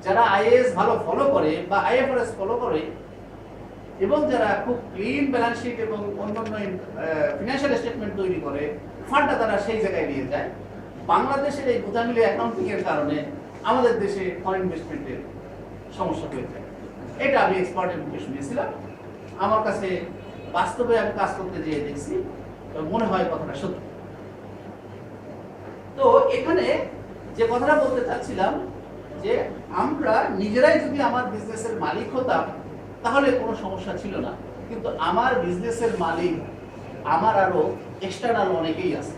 যারা আইএএস ভালো ফলো করে বা আইএফআরএস ফলো করে এবং যারা খুব ক্লিন ব্যালেন্স শিট এবং অন্যান্য ফিনান্সিয়াল স্টেটমেন্ট তৈরি করে ফান্ডটা তারা সেই জায়গায় নিয়ে যায়। বাংলাদেশের এই গোজামিলে অ্যাকাউন্টিং এর কারণে আমাদের দেশে ফরেন ইনভেস্টমেন্টের সমস্যা হয়ে যায়। এটা আমি এক্সপার্টের মুখে শুনেছিলাম, আমার কাছে বাস্তবে আমি কাজ করতে যেয়ে দেখছি, মনে হয় কথাটা সত্যি। তো এখানে যে কথাটা বলতে চাচ্ছিলাম যে আমরা নিজেরাই যদি আমার বিজনেসের মালিক হতাম তাহলে কোনো সমস্যা ছিল না, কিন্তু আমার বিজনেসের মালিক আমার আরো এক্সটার্নাল অনেকেই আছে।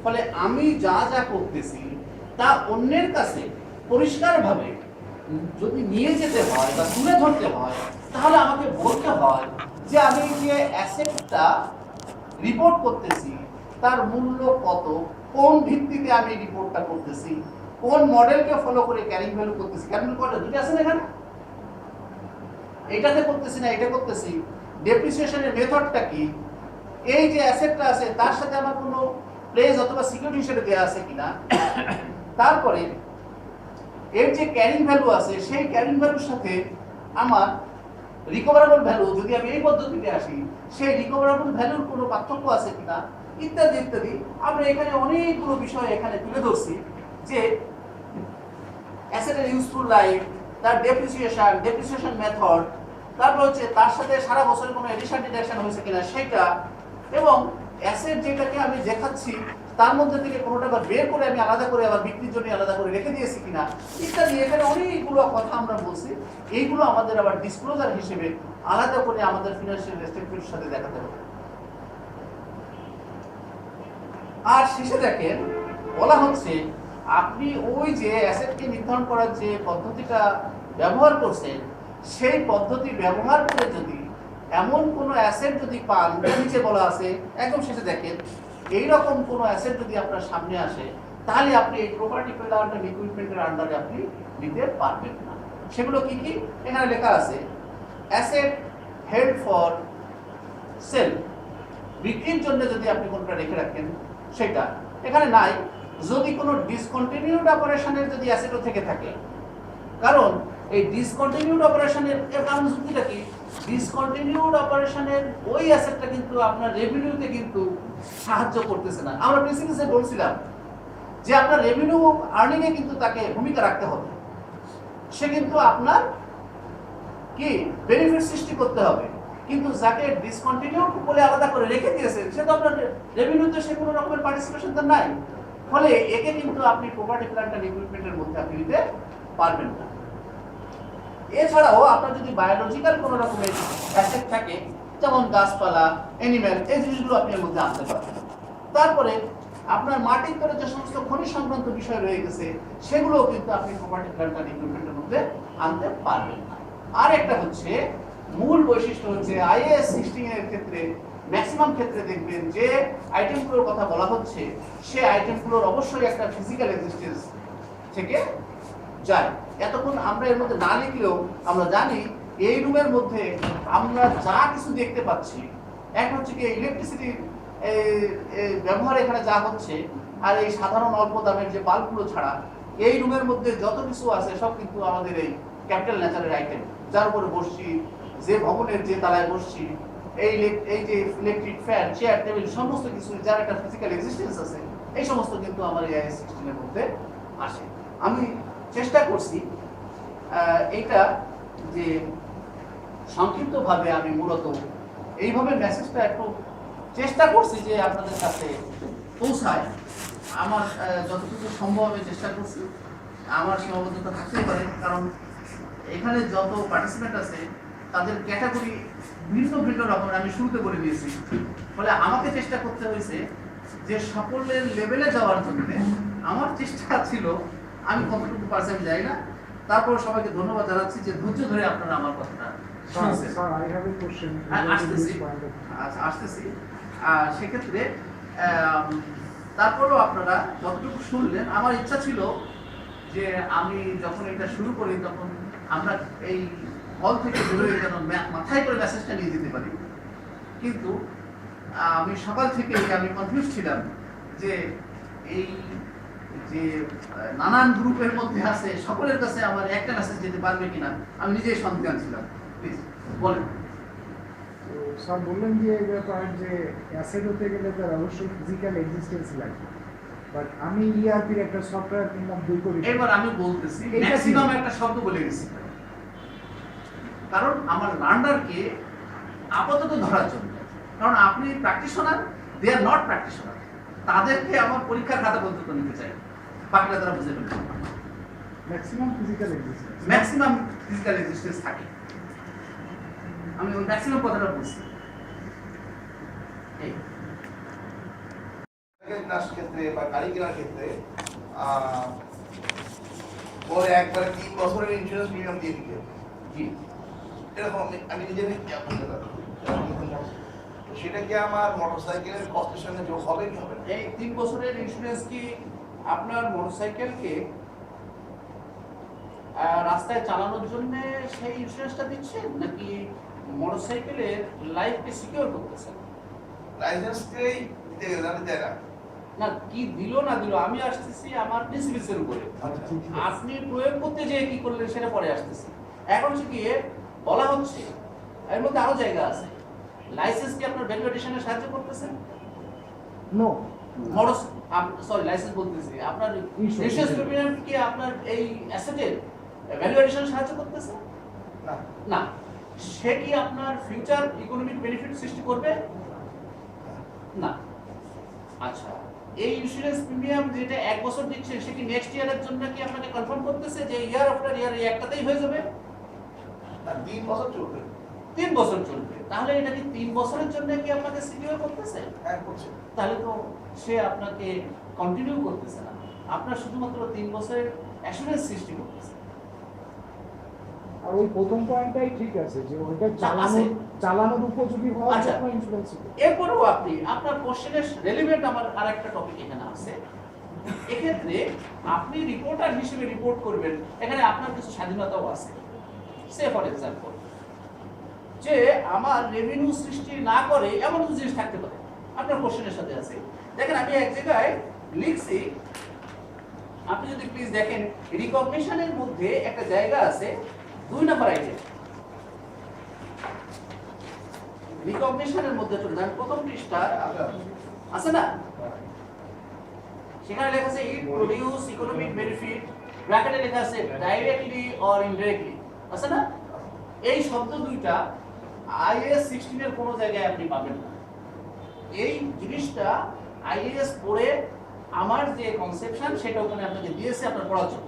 ফলে আমি যা যা করতেছি তা অন্যের কাছে পরিষ্কারভাবে যদি নিয়ে যেতে হয় বা তুলে ধরতে হয় তাহলে আমাকে বলতে হয় যে আমি যে অ্যাসেটটা রিপোর্ট করতেছি তার মূল্য কত, কোন ভিত্তিতে আমি রিপোর্টটা করতেছি, কোন মডেলকে ফলো করে ক্যারিং ভ্যালু করতেছি। ক্যারিং ভ্যালু কয়টা? দুটো আছে না এখানে, এইটাতে করতেছি না এটা করতেছি, ডেপ্রিসিয়েশনের মেথডটা কি, এই যে অ্যাসেটটা আছে তার সাথে আমার কোনো প্লেজ অথবা সিকিউরিটি হিসেবে দেওয়া আছে কিনা, তারপরে এর যে ক্যারিং ভ্যালু আছে সেই ক্যারিং ভ্যালুর সাথে আমার রিকভারেবল ভ্যালু, যদি আমি এই পদ্ধতিতে আসি সেই রিকভারেবল ভ্যালুর কোনো পার্থক্য আছে কিনা, ইত্যাদি ইত্যাদি। আমরা এখানে অনেকগুলো বিষয় এখানে তুলে ধরছি যে অ্যাসেটের ইউজফুল লাইফ, তার ডেপ্রিসিয়েশন মেথড, তারপর হচ্ছে তার সাথে সারা বছরে কোনো এডিশন ডিডাকশন হয়েছে কিনা সেটা, এবং অ্যাসেট যেটাকে আমি দেখাচ্ছি তার মধ্যে থেকে কোনোটা আবার বের করে আমি আলাদা করে আবার বিক্রির জন্য আলাদা করে রেখে দিয়েছি কিনা ইত্যাদি। এখানে অনেকগুলো কথা আমরা বলছি, এইগুলো আমাদের আবার ডিসক্লোজার হিসেবে আলাদা করে আমাদের ফিনান্সিয়াল স্টেটমেন্টের সাথে দেখাতে হবে। আর শেষে দেখেন বলা হচ্ছে আপনি ওই যে অ্যাসেটকে নির্ধারণ করার যে পদ্ধতিটা ব্যবহার করছেন সেই পদ্ধতি ব্যবহার করে যদি এমন কোনো অ্যাসেট যদি পান, নিচে বলা আছে একদম শেষে দেখেন এইরকম কোনো অ্যাসেট যদি আপনার সামনে আসে তাহলে আপনি এই প্রপার্টি প্ল্যান্ট এন্ড ইকুইপমেন্টের আন্ডারে আপনি নিতে পারবেন না। সেগুলো কি কি এখানে লেখা আছে? অ্যাসেট হেল্ড ফর সেল, বিক্রির জন্য যদি আপনি কোনটা রেখে রাখেন সেটা এখানে নাই। যদি কোনো ডিসকন্টিনিউড অপারেশনের যদি অ্যাসেটও থেকে থাকে, কারণ এই ডিসকন্টিনিউড অপারেশনের এর কারণ যুক্তিটা কি? ডিসকন্টিনিউড অপারেশনের ওই অ্যাসেটটা কিন্তু আপনার রেভিনিউতে কিন্তু সাহায্য করতেছে না। আমরা প্রিন্সিপালে বলছিলাম যে আপনার রেভিনিউ আর্নিং এ কিন্তু তাকে ভূমিকা রাখতে হবে, সে কিন্তু আপনার কি বেনিফিট সৃষ্টি করতে হবে, কিন্তু যাকে ডিসকন্টিনিউড বলে আলাদা করে রেখে দিয়েছেন সে তো আপনার রেভিনিউতে সে কোনো রকমের পার্টিসিপেশন তো নাই। ফলে একে কিন্তু আপনি প্রপার্টি প্ল্যান্ট এন্ড ইকুইপমেন্টের মধ্যে আপনি নিতে পারবেন না। এছাড়াও আপনার যদি বায়োলজিক্যাল কোনো রকমের অ্যাসেট থাকে যেমন গাছপালা, অ্যানিম্যাল, এই জিনিসগুলো আপনি এর মধ্যে আনতে পারবেন। তারপরে আপনার মাটির তলে যে সমস্ত খনিজ সংক্রান্ত বিষয় রয়ে গেছে সেগুলোও কিন্তু আপনি প্রপার্টি প্ল্যান্ট এন্ড ইকুইপমেন্টের মধ্যে আনতে পারবেন না। আর একটা হচ্ছে মূল বৈশিষ্ট্য হচ্ছে আইএএস 16 এর ক্ষেত্রে ম্যাক্সিমাম ক্ষেত্রে দেখবেন যে আইটেমগুলোর কথা বলা হচ্ছে সেই আইটেমগুলোর অবশ্যই একটা ফিজিক্যাল এক্সিস্টেন্স থেকে যায়। এতক্ষণ আমরা এর মধ্যে না লিখলেও আমরা জানি এই রুমের মধ্যে আমরা যা কিছু দেখতে পাচ্ছি, এক হচ্ছে কি ইলেকট্রিসিটির ব্যবহার এখানে যা হচ্ছে, আর এই সাধারণ অল্প দামের যে বাল্বগুলো ছাড়া এই রুমের মধ্যে যত কিছু আছে সব কিন্তু আমাদের এই ক্যাপিটাল ন্যাচারের আইটেম, যার উপরে বসছি, যে ভবনের যে তালায় বসছি, এই যে ইলেকট্রিক ফ্যান, চেয়ার, টেবিল, সমস্ত কিছু যার একটা ফিজিক্যাল এক্সিস্টেন্স আছে, এই সমস্ত কিন্তু আমার এই আইএস 16 এর মধ্যে আসে। আমি চেষ্টা করছি এইটা যে সংক্ষিপ্তভাবে আমি মূলত এইভাবে মেসেজটা একটু চেষ্টা করছি যে আপনাদের কাছে পৌঁছায়। আমার যতটুকু সম্ভব আমি চেষ্টা করছি। আমার সীমাবদ্ধতা থাকতেই পারে, কারণ এখানে যত পার্টিসিপেন্ট আছে তাদের ক্যাটাগরি ভিন্ন ভিন্ন রকমের, আমি শুরুতে বলে দিয়েছি। ফলে আমাকে চেষ্টা করতে হয়েছে যে সকলের লেভেলে যাওয়ার জন্য। আমার চেষ্টা ছিল, আমি কতটুকু পারসেন্ট যাই না, তারপর সবাইকে ধন্যবাদ জানাচ্ছি যে ধৈর্য ধরে আপনারা আমার কথাটা শুনছেন। আসতেছি। সেক্ষেত্রে তারপরও আপনারা যতটুকু শুনলেন, আমার ইচ্ছা ছিল যে আমি যখন এটা শুরু করি তখন আমরা এই হল থেকে বেরোয় যেন মাথায় করে মেসেজটা নিয়ে যেতে পারি। কিন্তু আমি সকাল থেকে আমি কনফিউজ ছিলাম যে এই যে নানান গ্রুপের মধ্যে আছে সকলের কাছে আমার একটা মেসেজ যেতে পারবে কিনা আমি নিজেই সন্দেহ ছিলাম। প্লিজ বলেন। তো স্যার বললেন যে এই ব্যাপার যে অ্যাসেট হতে গেলে তার অবশ্যই ফিজিক্যাল এক্সিস্টেন্স লাগবে, বাট আমি ইআরপির একটা সফটওয়্যার কিনলাম 2 কোটি। এবার আমি বলতেছি এইটা ম্যাক্সিমাম কি? একটা শব্দ বলে গেছি, কারণ আমার লার্নারকে আপাতত ধরার জন্য, কারণ আপনি practitioner, they are not practitioner, তাদেরকে আমার পরীক্ষার খাতা পর্যন্ত নিতে চাই, বাকিটা তারা বুঝে ফেলবে। Maximum physical existence. Maximum physical existence থাকে, আমি ওই ম্যাক্সিমাম কথাটা বলছি। এই ক্লাস ক্ষেত্রে বা গাড়ি কেনার ক্ষেত্রে পরে একবারে 3 বছরের ইন্স্যুরেন্স প্রিমিয়াম দিয়ে দিতে হবে। জি, এরকম আমি নিজে সেটা কি আমার মোটরসাইকেলের কস্টের সঙ্গে যোগ হবে কি হবে না? এই 3 বছরের ইন্স্যুরেন্স কি আপনার মোটরসাইকেলকে রাস্তায় চালানোর জন্য সেই ইন্স্যুরেন্সটা দিচ্ছেন, নাকি মোটরসাইকেলের লাইফকে সিকিউর করতেছেন? লাইসেন্সকেই দিতে গেলে আমি দেয় না। না, কি দিল না দিল আমি আসতেছি আমার প্রিন্সিপালসের উপরে। আচ্ছা, আপনি প্রয়োগ করতে যেয়ে কি করলেন সেটা পরে আসতেছি। এখন হচ্ছে কি বলা হচ্ছে, এর মধ্যে আরো জায়গা আছে। লাইসেন্স কি আপনার ভ্যালুয়েশনে সাহায্য করতেছে? নো। মোটর সরি লাইসেন্স বলতেছি, আপনার Insurance. ইন্স্যুরেন্স প্রিমিয়াম কি আপনার এই অ্যাসেটের ভ্যালুয়েশনে সাহায্য করতেছে? না। না। সে কি আপনার ফিউচার ইকোনমিক বেনিফিট সৃষ্টি করবে? না। আচ্ছা, এই ইন্স্যুরেন্স প্রিমিয়াম যেটা 1 বছর দিচ্ছে সে কি নেক্সট ইয়ারের জন্য কি আপনাকে কনফার্ম করতেছে যে ইয়ার আফটার ইয়ার এই একটাতেই হয়ে যাবে? আর 3 বছর চলবে। 3 বছর চলবে। তাহলে এটা কি 3 বছরের জন্য কি আপনাকে সিকিউর করতেছে? হ্যাঁ করছে। তাহলে তো সে আপনাকে কন্টিনিউ করতেছে না, আপনার শুধুমাত্র 3 বছরের অ্যাসুরেন্স সৃষ্টি করতেছে। আর ওই প্রথম পয়েন্টটাই ঠিক আছে যে ওইটা আছে। চালানোর উপযোগী হওয়ার আচ্ছা। জন্য ইন্স্যুরেন্স ছিল। এরপরেও আপনি আপনার কোশ্চেনের রেলিভেন্ট আমার আরেকটা টপিক এখানে আছে। এক্ষেত্রে আপনি রিপোর্টার হিসেবে রিপোর্ট করবেন, এখানে আপনার কিছু স্বাধীনতাও আছে। সে ফর এক্সাম্পল যে আমার রেভিনিউ সৃষ্টি না করে এমন কিছু জিনিস থাকতে পারে, আপনার কোশ্চেনের সাথে আছে। দেখেন আমি এক জায়গায় লিখছি, আপনি যদি প্লিজ দেখেন রিকগনিশনের মধ্যে একটা জায়গা আছে 2 নম্বর আইটেম। রিকগনিশনের মধ্যে চলে যান, প্রথম পৃষ্ঠা আছে না, সেখানে লেখা আছে ইট প্রডিউস ইকোনমিক বেনিফিট, ব্র্যাকেটে লেখা আছে ডাইরেক্টলি অর ইনডাইরেক্টলি, আছে না? এই শব্দ দুইটা আইএএস 16 এর কোনো জায়গায় আপনি পাবেন না। এই জিনিসটা আইএএস পড়ে আমার যে কনসেপশন সেটা ওখানে আপনাকে দিয়েছে আপনার পড়ার জন্য।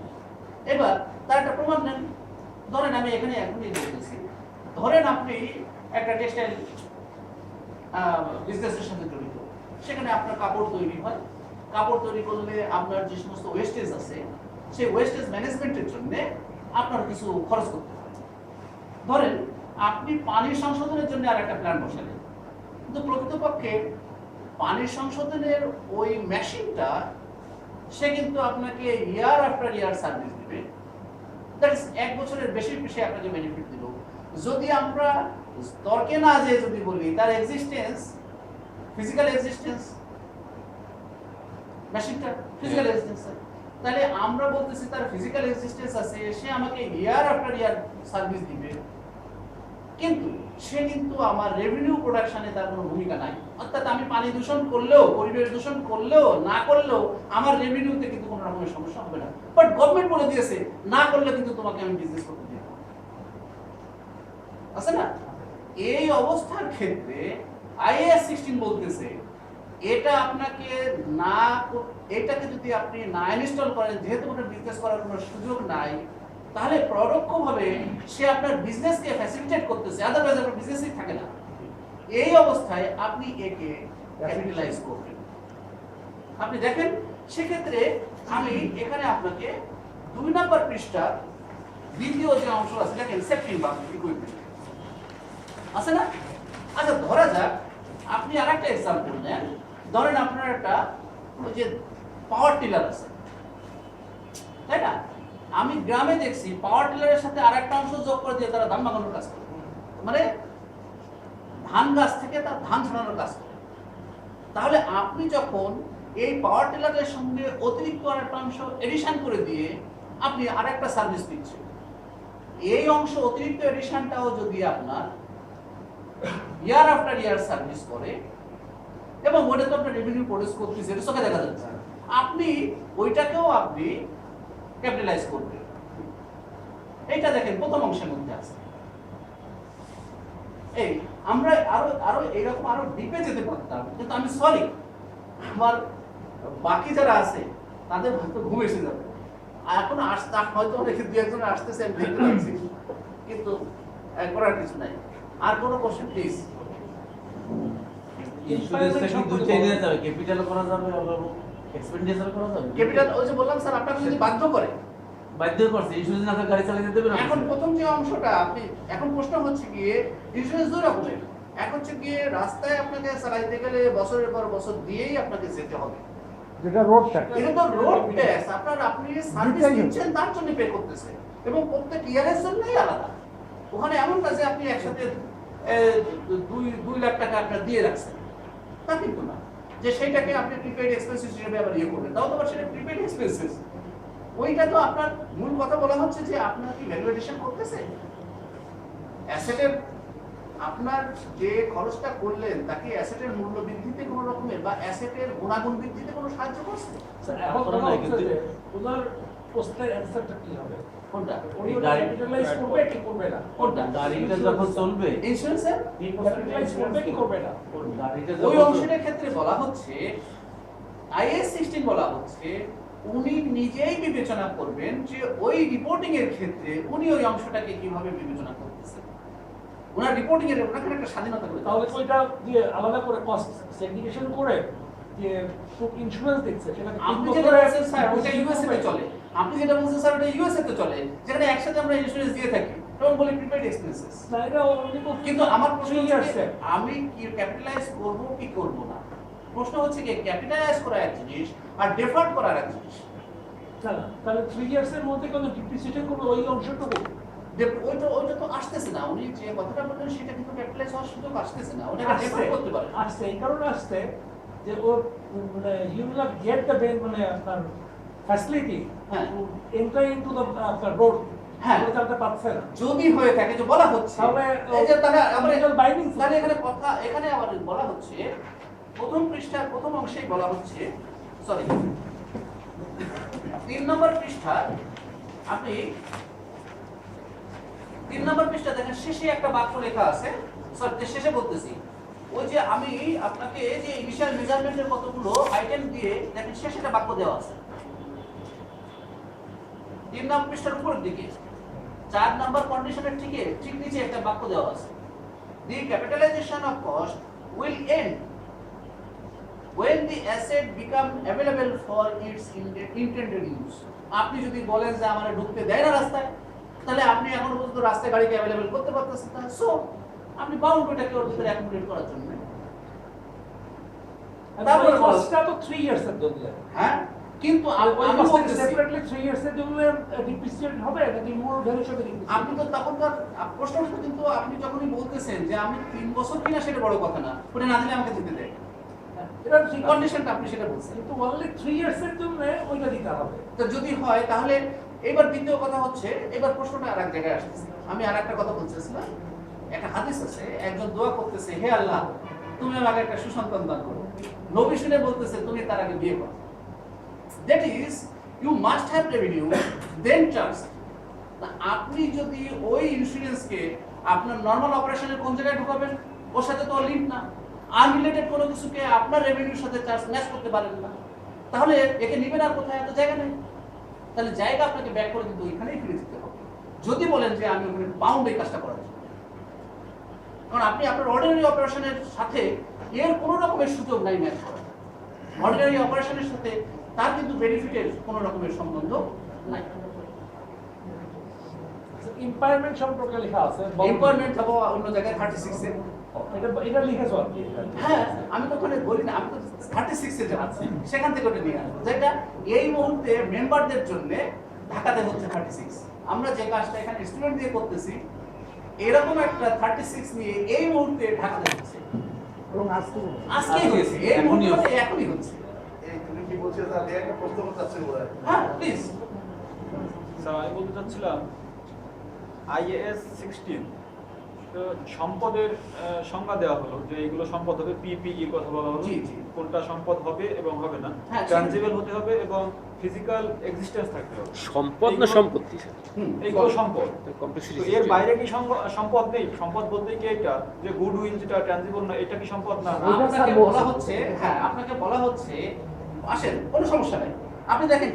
এবার তার একটা প্রমাণ নেন। ধরেন আমি এখানে এখনই বলতেছি, ধরেন আপনি একটা টেক্সটাইল বিজনেসের সাথে জড়িত, সেখানে আপনার কাপড় তৈরি হয়। কাপড় তৈরি করলে আপনার যে সমস্ত ওয়েস্টেজ আছে সেই ওয়েস্টেজ ম্যানেজমেন্টের জন্য আপনার কিছু খরচ করতে হয়। ধরেন আপনি পানির সংশোধনের জন্য আর একটা প্ল্যান বসালেন, কিন্তু প্রকৃতপক্ষে পানির সংশোধনের ওই মেশিনটা সে কিন্তু আপনাকে ইয়ার আফটার ইয়ার সার্ভিস দিবে। দ্যাট ইজ 1 বছরের বেশি বেশি আপনাকে বেনিফিট দিল। যদি আমরা তর্কে না যেয়ে যদি বলি তার এক্সিস্টেন্স ফিজিক্যাল এক্সিস্টেন্স, মেশিনটা ফিজিক্যাল এক্সিস্টেন্স, তাহলে আমরা বলতেছি তার ফিজিক্যাল এক্সিস্টেন্স আছে, সে আমাকে ইয়ার আফটার ইয়ার সার্ভিস দিবে, কিন্তু সে কিন্তু আমার রেভিনিউ প্রোডাকশনে তার কোনো ভূমিকা নাই। অর্থাৎ আমি পানি দূষণ করলেও, পরিবেশ দূষণ করলেও না করলেও আমার রেভিনিউতে কিন্তু কোনো রকমের সমস্যা হবে না। বাট গভর্নমেন্ট বলে দিয়েছে না করলে কিন্তু তোমাকে আমি বিজনেস করতে দেব না, আছে না? এই অবস্থার ক্ষেত্রে আইএএস 16 বলতেছে এটা আপনাকে না, এটাকে যদি আপনি না ইনস্টল করেন, যেহেতু আপনার বিজনেস করার কোনো সুযোগ নাই, তাহলে পরোক্ষভাবে সে আপনার বিজনেসকে ফ্যাসিলিটেট করতেছে, আদারওয়াইজ আপনার বিজনেসই থাকে না। এই অবস্থায় আপনি একে ক্যাপিটালাইজ করবেন। আপনি দেখেন সেক্ষেত্রে আমি এখানে আপনাকে 2 নম্বর পৃষ্ঠার দ্বিতীয় যে অংশ আছে দেখেন, সেফটি বা ইকুইপমেন্ট আছে না? আচ্ছা ধরা যাক আপনি আরেকটা এক্সাম্পল নেন, ধরেন আপনার একটা ওই যে পাওয়ার টিলার আছে, তাই না? আমি গ্রামে দেখছি পাওয়ার টিলারের সাথে আরেকটা অংশ যোগ করে দিয়ে তারা ধান লাগানোর কাজ করে, মানে ধান গাছ থেকে তার ধান ছাড়ানোর কাজ করে। তাহলে আপনি যখন এই পাওয়ার টিলারের সঙ্গে অতিরিক্ত আরেকটা অংশ এডিশন করে দিয়ে আপনি আরেকটা সার্ভিস দিচ্ছেন, এই অংশ অতিরিক্ত এডিশনটাও যদি আপনার ইয়ার আফটার ইয়ার সার্ভিস করে এবং ওটা তো আপনার রেভিনিউ প্রডিউস করতেছে, এটা চোখে দেখা যাচ্ছে, আপনি ওইটাকেও আপনি ক্যাপিটালাইজ করবেন। এইটা দেখেন প্রথম অংশের মধ্যে আছে। এই আমরা আরো আরো এরকম আরো ডিপে যেতে পারতাম, কিন্তু আমি সরি, আমার বাকি যারা আছে তাদের হয়তো ঘুম এসে যাবে। আর এখন আসতে হয়তো অনেকে দু একজন আসতেছে, আমি দেখতে পাচ্ছি, কিন্তু করার কিছু নাই। আর কোনো কোশ্চেন প্লিজ? ইন্স্যুরেন্সটা কি দুই চাইলে যাবে, ক্যাপিটাল করা যাবে আবার এক্সপেন্ডিচার করা যাবে? ক্যাপিটাল ওই যে বললাম স্যার, আপনাকে যদি বাধ্য করে, বাধ্য করছে ইন্স্যুরেন্স না থাকলে গাড়ি চালাতে দেবে না। এখন প্রথম যে অংশটা আপনি, এখন প্রশ্ন হচ্ছে গিয়ে ইন্স্যুরেন্স দুই রকমের। এক হচ্ছে গিয়ে রাস্তায় আপনাকে চালাইতে গেলে বছরের পর বছর দিয়েই আপনাকে যেতে হবে, যেটা রোড ট্যাক্স। এটা তো রোড ট্যাক্স, আপনার আপনি সার্ভিস দুইটাই দিচ্ছেন তার জন্য পে করতেছে, এবং প্রত্যেক ইয়ারের জন্যই আলাদা। ওখানে এমন না যে আপনি একসাথে 2 লাখ টাকা আপনার দিয়ে রাখছেন, তা কিন্তু না যে সেইটাকে আপনি প্রিপেইড এক্সপেন্সেস হিসেবে আবার ইয়ে করবেন, তাও তো আবার সেটা প্রিপেইড এক্সপেন্সেস। ওইটা তো আপনার মূল কথা বলা হচ্ছে যে আপনার কি ভ্যালুয়েশন করতেছে অ্যাসেটের, আপনার যে খরচটা করলেন তাকে অ্যাসেটের মূল্য বৃদ্ধিতে কোনো রকমের বা অ্যাসেটের গুণাগুণ বৃদ্ধিতে কোনো সাহায্য করছে? স্যার, এখন কথা হচ্ছে যে ওনার প্রশ্নের অ্যানসারটা কি হবে? কোনটা? উনি ক্যাপিটালাইজ করবে কি করবে না? কোনটা? গাড়িটা যখন চলবে ইন্স্যুরেন্সের ক্যাপিটালাইজ করবে কি করবে না? গাড়িটা ওই যখন অংশের ক্ষেত্রে বলা হচ্ছে, IAS 16 বলা হচ্ছে উনি নিজেই বিবেচনা করবেন যে ওই রিপোর্টিং এর ক্ষেত্রে উনি ওই অংশটাকে কিভাবে বিবেচনা করতেছেন। ওনার রিপোর্টিং এর ওনাকে একটা স্বাধীনতা করে তাহলে তো এটা দিয়ে আলাদা করে কস্ট সেগ্রিগেশন করে যে ইন্স্যুরেন্স দিচ্ছে সেটাকে আপনি যেটা বলছেন স্যার ওটা ইউএসএ তে চলে, আপনি যেটা বলছেন স্যার ওটা ইউএসএ তে চলে, যেখানে একসাথে আমরা ইন্স্যুরেন্স দিয়ে থাকি এবং বলি প্রিপেইড এক্সপেন্সেস। না, এটা উনি তো কিন্তু আমার প্রশ্ন 3 years হচ্ছে এর। আমি কি ক্যাপিটালাইজ করব কি করব না। প্রশ্ন হচ্ছে কি ক্যাপিটালাইজ করা এক জিনিস আর ডেফার্ড করার এক জিনিস। না, না, তাহলে 3 ইয়ার্স এর মধ্যে কোনো ডিপ্রিসিয়েশন করবে ওই অংশটুকু। ওইটা তো আসতেছে না, উনি যে কথাটা বললেন সেটা কিন্তু ক্যাপিটালাইজ হওয়ার সুযোগ আসতেছে না, ওটাকে ডেফার করতে পারে। আসছে এই কারণে আসছে যে ওর মানে you will not get the ben মানে আপনার ফ্যাসিলিটি হ্যাঁ। এন্টার ইনটু দ্য আপনার রোড। হ্যাঁ। ওটা পাচ্ছে না। যদি হয়ে থাকে যে বলা হচ্ছে তাহলে এই যে তাহলে আমরা legal binding তাহলে এখানে কথা এখানে আবার বলা হচ্ছে প্রথম পৃষ্ঠার প্রথম অংশেই বলা হচ্ছে, সরি 3 নম্বর পৃষ্ঠা, আপনি 3 নম্বর পৃষ্ঠা দেখেন শেষে একটা বাক্য লেখা আছে, সরি শেষে বলতেছি, ওই যে আমি আপনাকে যে ইনিশিয়াল মেজারমেন্টের কতগুলো আইটেম দিয়ে দেখেন শেষে একটা বাক্য দেওয়া আছে 3 নম্বর পৃষ্ঠার উপরের দিকে 4 নম্বর কন্ডিশনের ঠিক নিচে একটা বাক্য দেওয়া আছে, the capitalization of cost will end when the asset become available for its intended use. আপনি যদি বলেন যে আমারে ঢুকতে দেয় না রাস্তায়, তাহলে আপনি এখনো পর্যন্ত রাস্তায় গাড়িকে অ্যাভেলেবল করতে পারতেছেন না, সো আপনি বাউন্ড ওটাকে ওর ভিতরে অ্যাকোমোডেট করার জন্য। তারপরে কস্টটা তো 3 ইয়ার্স এর জন্য। হ্যাঁ, কিন্তু আমি বলতেছি সেপারেটলি 3 ইয়ার্স এর জন্য ডিপ্রিসিয়েট হবে নাকি মূল ভ্যালুর সাথে আপনি তো তখনকার প্রশ্নটা কিন্তু আপনি যখনই বলতেছেন যে আমি 3 বছর কিনা সেটা বড় কথা না, ওটা না দিলে আমাকে দিতে দেয়, এটা ঠিক কন্ডিশনটা আপনি সেটা বলছেন। কিন্তু অনলি 3 ইয়ার্স এর জন্য ওইটা দিতে হবে। তো যদি হয় তাহলে এবার দ্বিতীয় কথা হচ্ছে, এবার প্রশ্নটা আরেক জায়গায় আসতেছে। আমি আরেকটা কথা বলতেছিলাম, একটা হাদিস আছে, একজন দোয়া করতেছে, হে আল্লাহ তুমি আমাকে একটা সুসন্তান দান করো, নবী শুনে বলতেছে তুমি তার আগে বিয়ে করো। That is you must have revenue then charge. আপনি যদি ওই ইন্স্যুরেন্সকে আপনার নর্মাল অপারেশনের কোন জায়গায় ঢুকাবেন, ওর সাথে তো লিঙ্ক না, আনরিলেটেড কোনো কিছুকে আপনার রেভিনিউর সাথে চার্জ ম্যাচ করতে পারেন না, তাহলে একে নিবেন আর কোথায়, এত জায়গা নেই। তাহলে জায়গা আপনাকে ব্যাক করে কিন্তু ওইখানেই ফিরে যেতে হবে যদি বলেন যে আমি ওখানে বাউন্ড এই কাজটা করার জন্য। কারণ আপনি আপনার অর্ডিনারি অপারেশনের সাথে এর কোনো রকমের সুযোগ নাই ম্যাচ করার। অর্ডিনারি অপারেশনের সাথে তার কিন্তু বেনিফিটের কোনো রকমের সম্বন্ধ নাই। ইম্পায়ারমেন্ট সম্পর্কে লেখা আছে। এমপ্লয়মেন্ট হবে অন্য জায়গায় 36 এ। এটা লিখেছো আপনি? হ্যাঁ, আমি তো ওখানে বলি না, আমি তো 36 এ যাচ্ছি, সেখান থেকে ওটা নিয়ে আসবো, যেটা এই মুহূর্তে মেম্বারদের জন্য ঢাকাতে হচ্ছে 36। আমরা যে কাজটা এখানে স্টুডেন্ট দিয়ে করতেছি এরকম একটা 36 নিয়ে এই মুহূর্তে ঢাকাতে হচ্ছে, এবং আজকে আজকেই হয়েছে, এই এখনই মুহূর্তে এখনই হচ্ছে। এই তুমি কি বলছো তাহলে একটা প্রশ্ন করতে চাচ্ছেন বোধহয়। হ্যাঁ প্লিজ। স্যার আমি বলতে চাচ্ছিলাম IAS 16 তো সম্পদের সংজ্ঞা দেওয়া হলো যে এগুলো সম্পদ হবে PPE কথা বলা হলো, জি, জি। কোনটা সম্পদ হবে এবং হবে না, হ্যাঁ, ঠিক। ট্রানজিবল হতে হবে এবং ফিজিক্যাল এক্সিস্টেন্স থাকতে হবে। সম্পদ না সম্পত্তি স্যার? এইগুলো সম্পদ। কমপ্লেক্সিটি তো এর বাইরে কি সম্পদ নেই? সম্পদ বলতে কি এটা যে গুডউইল যেটা ট্রানজিবল না এটা কি সম্পদ না? ওইটা আপনাকে স্যার বলা বলছে। হচ্ছে, হ্যাঁ আপনাকে বলা হচ্ছে আসেন কোনো সমস্যা নেই, আপনি দেখেন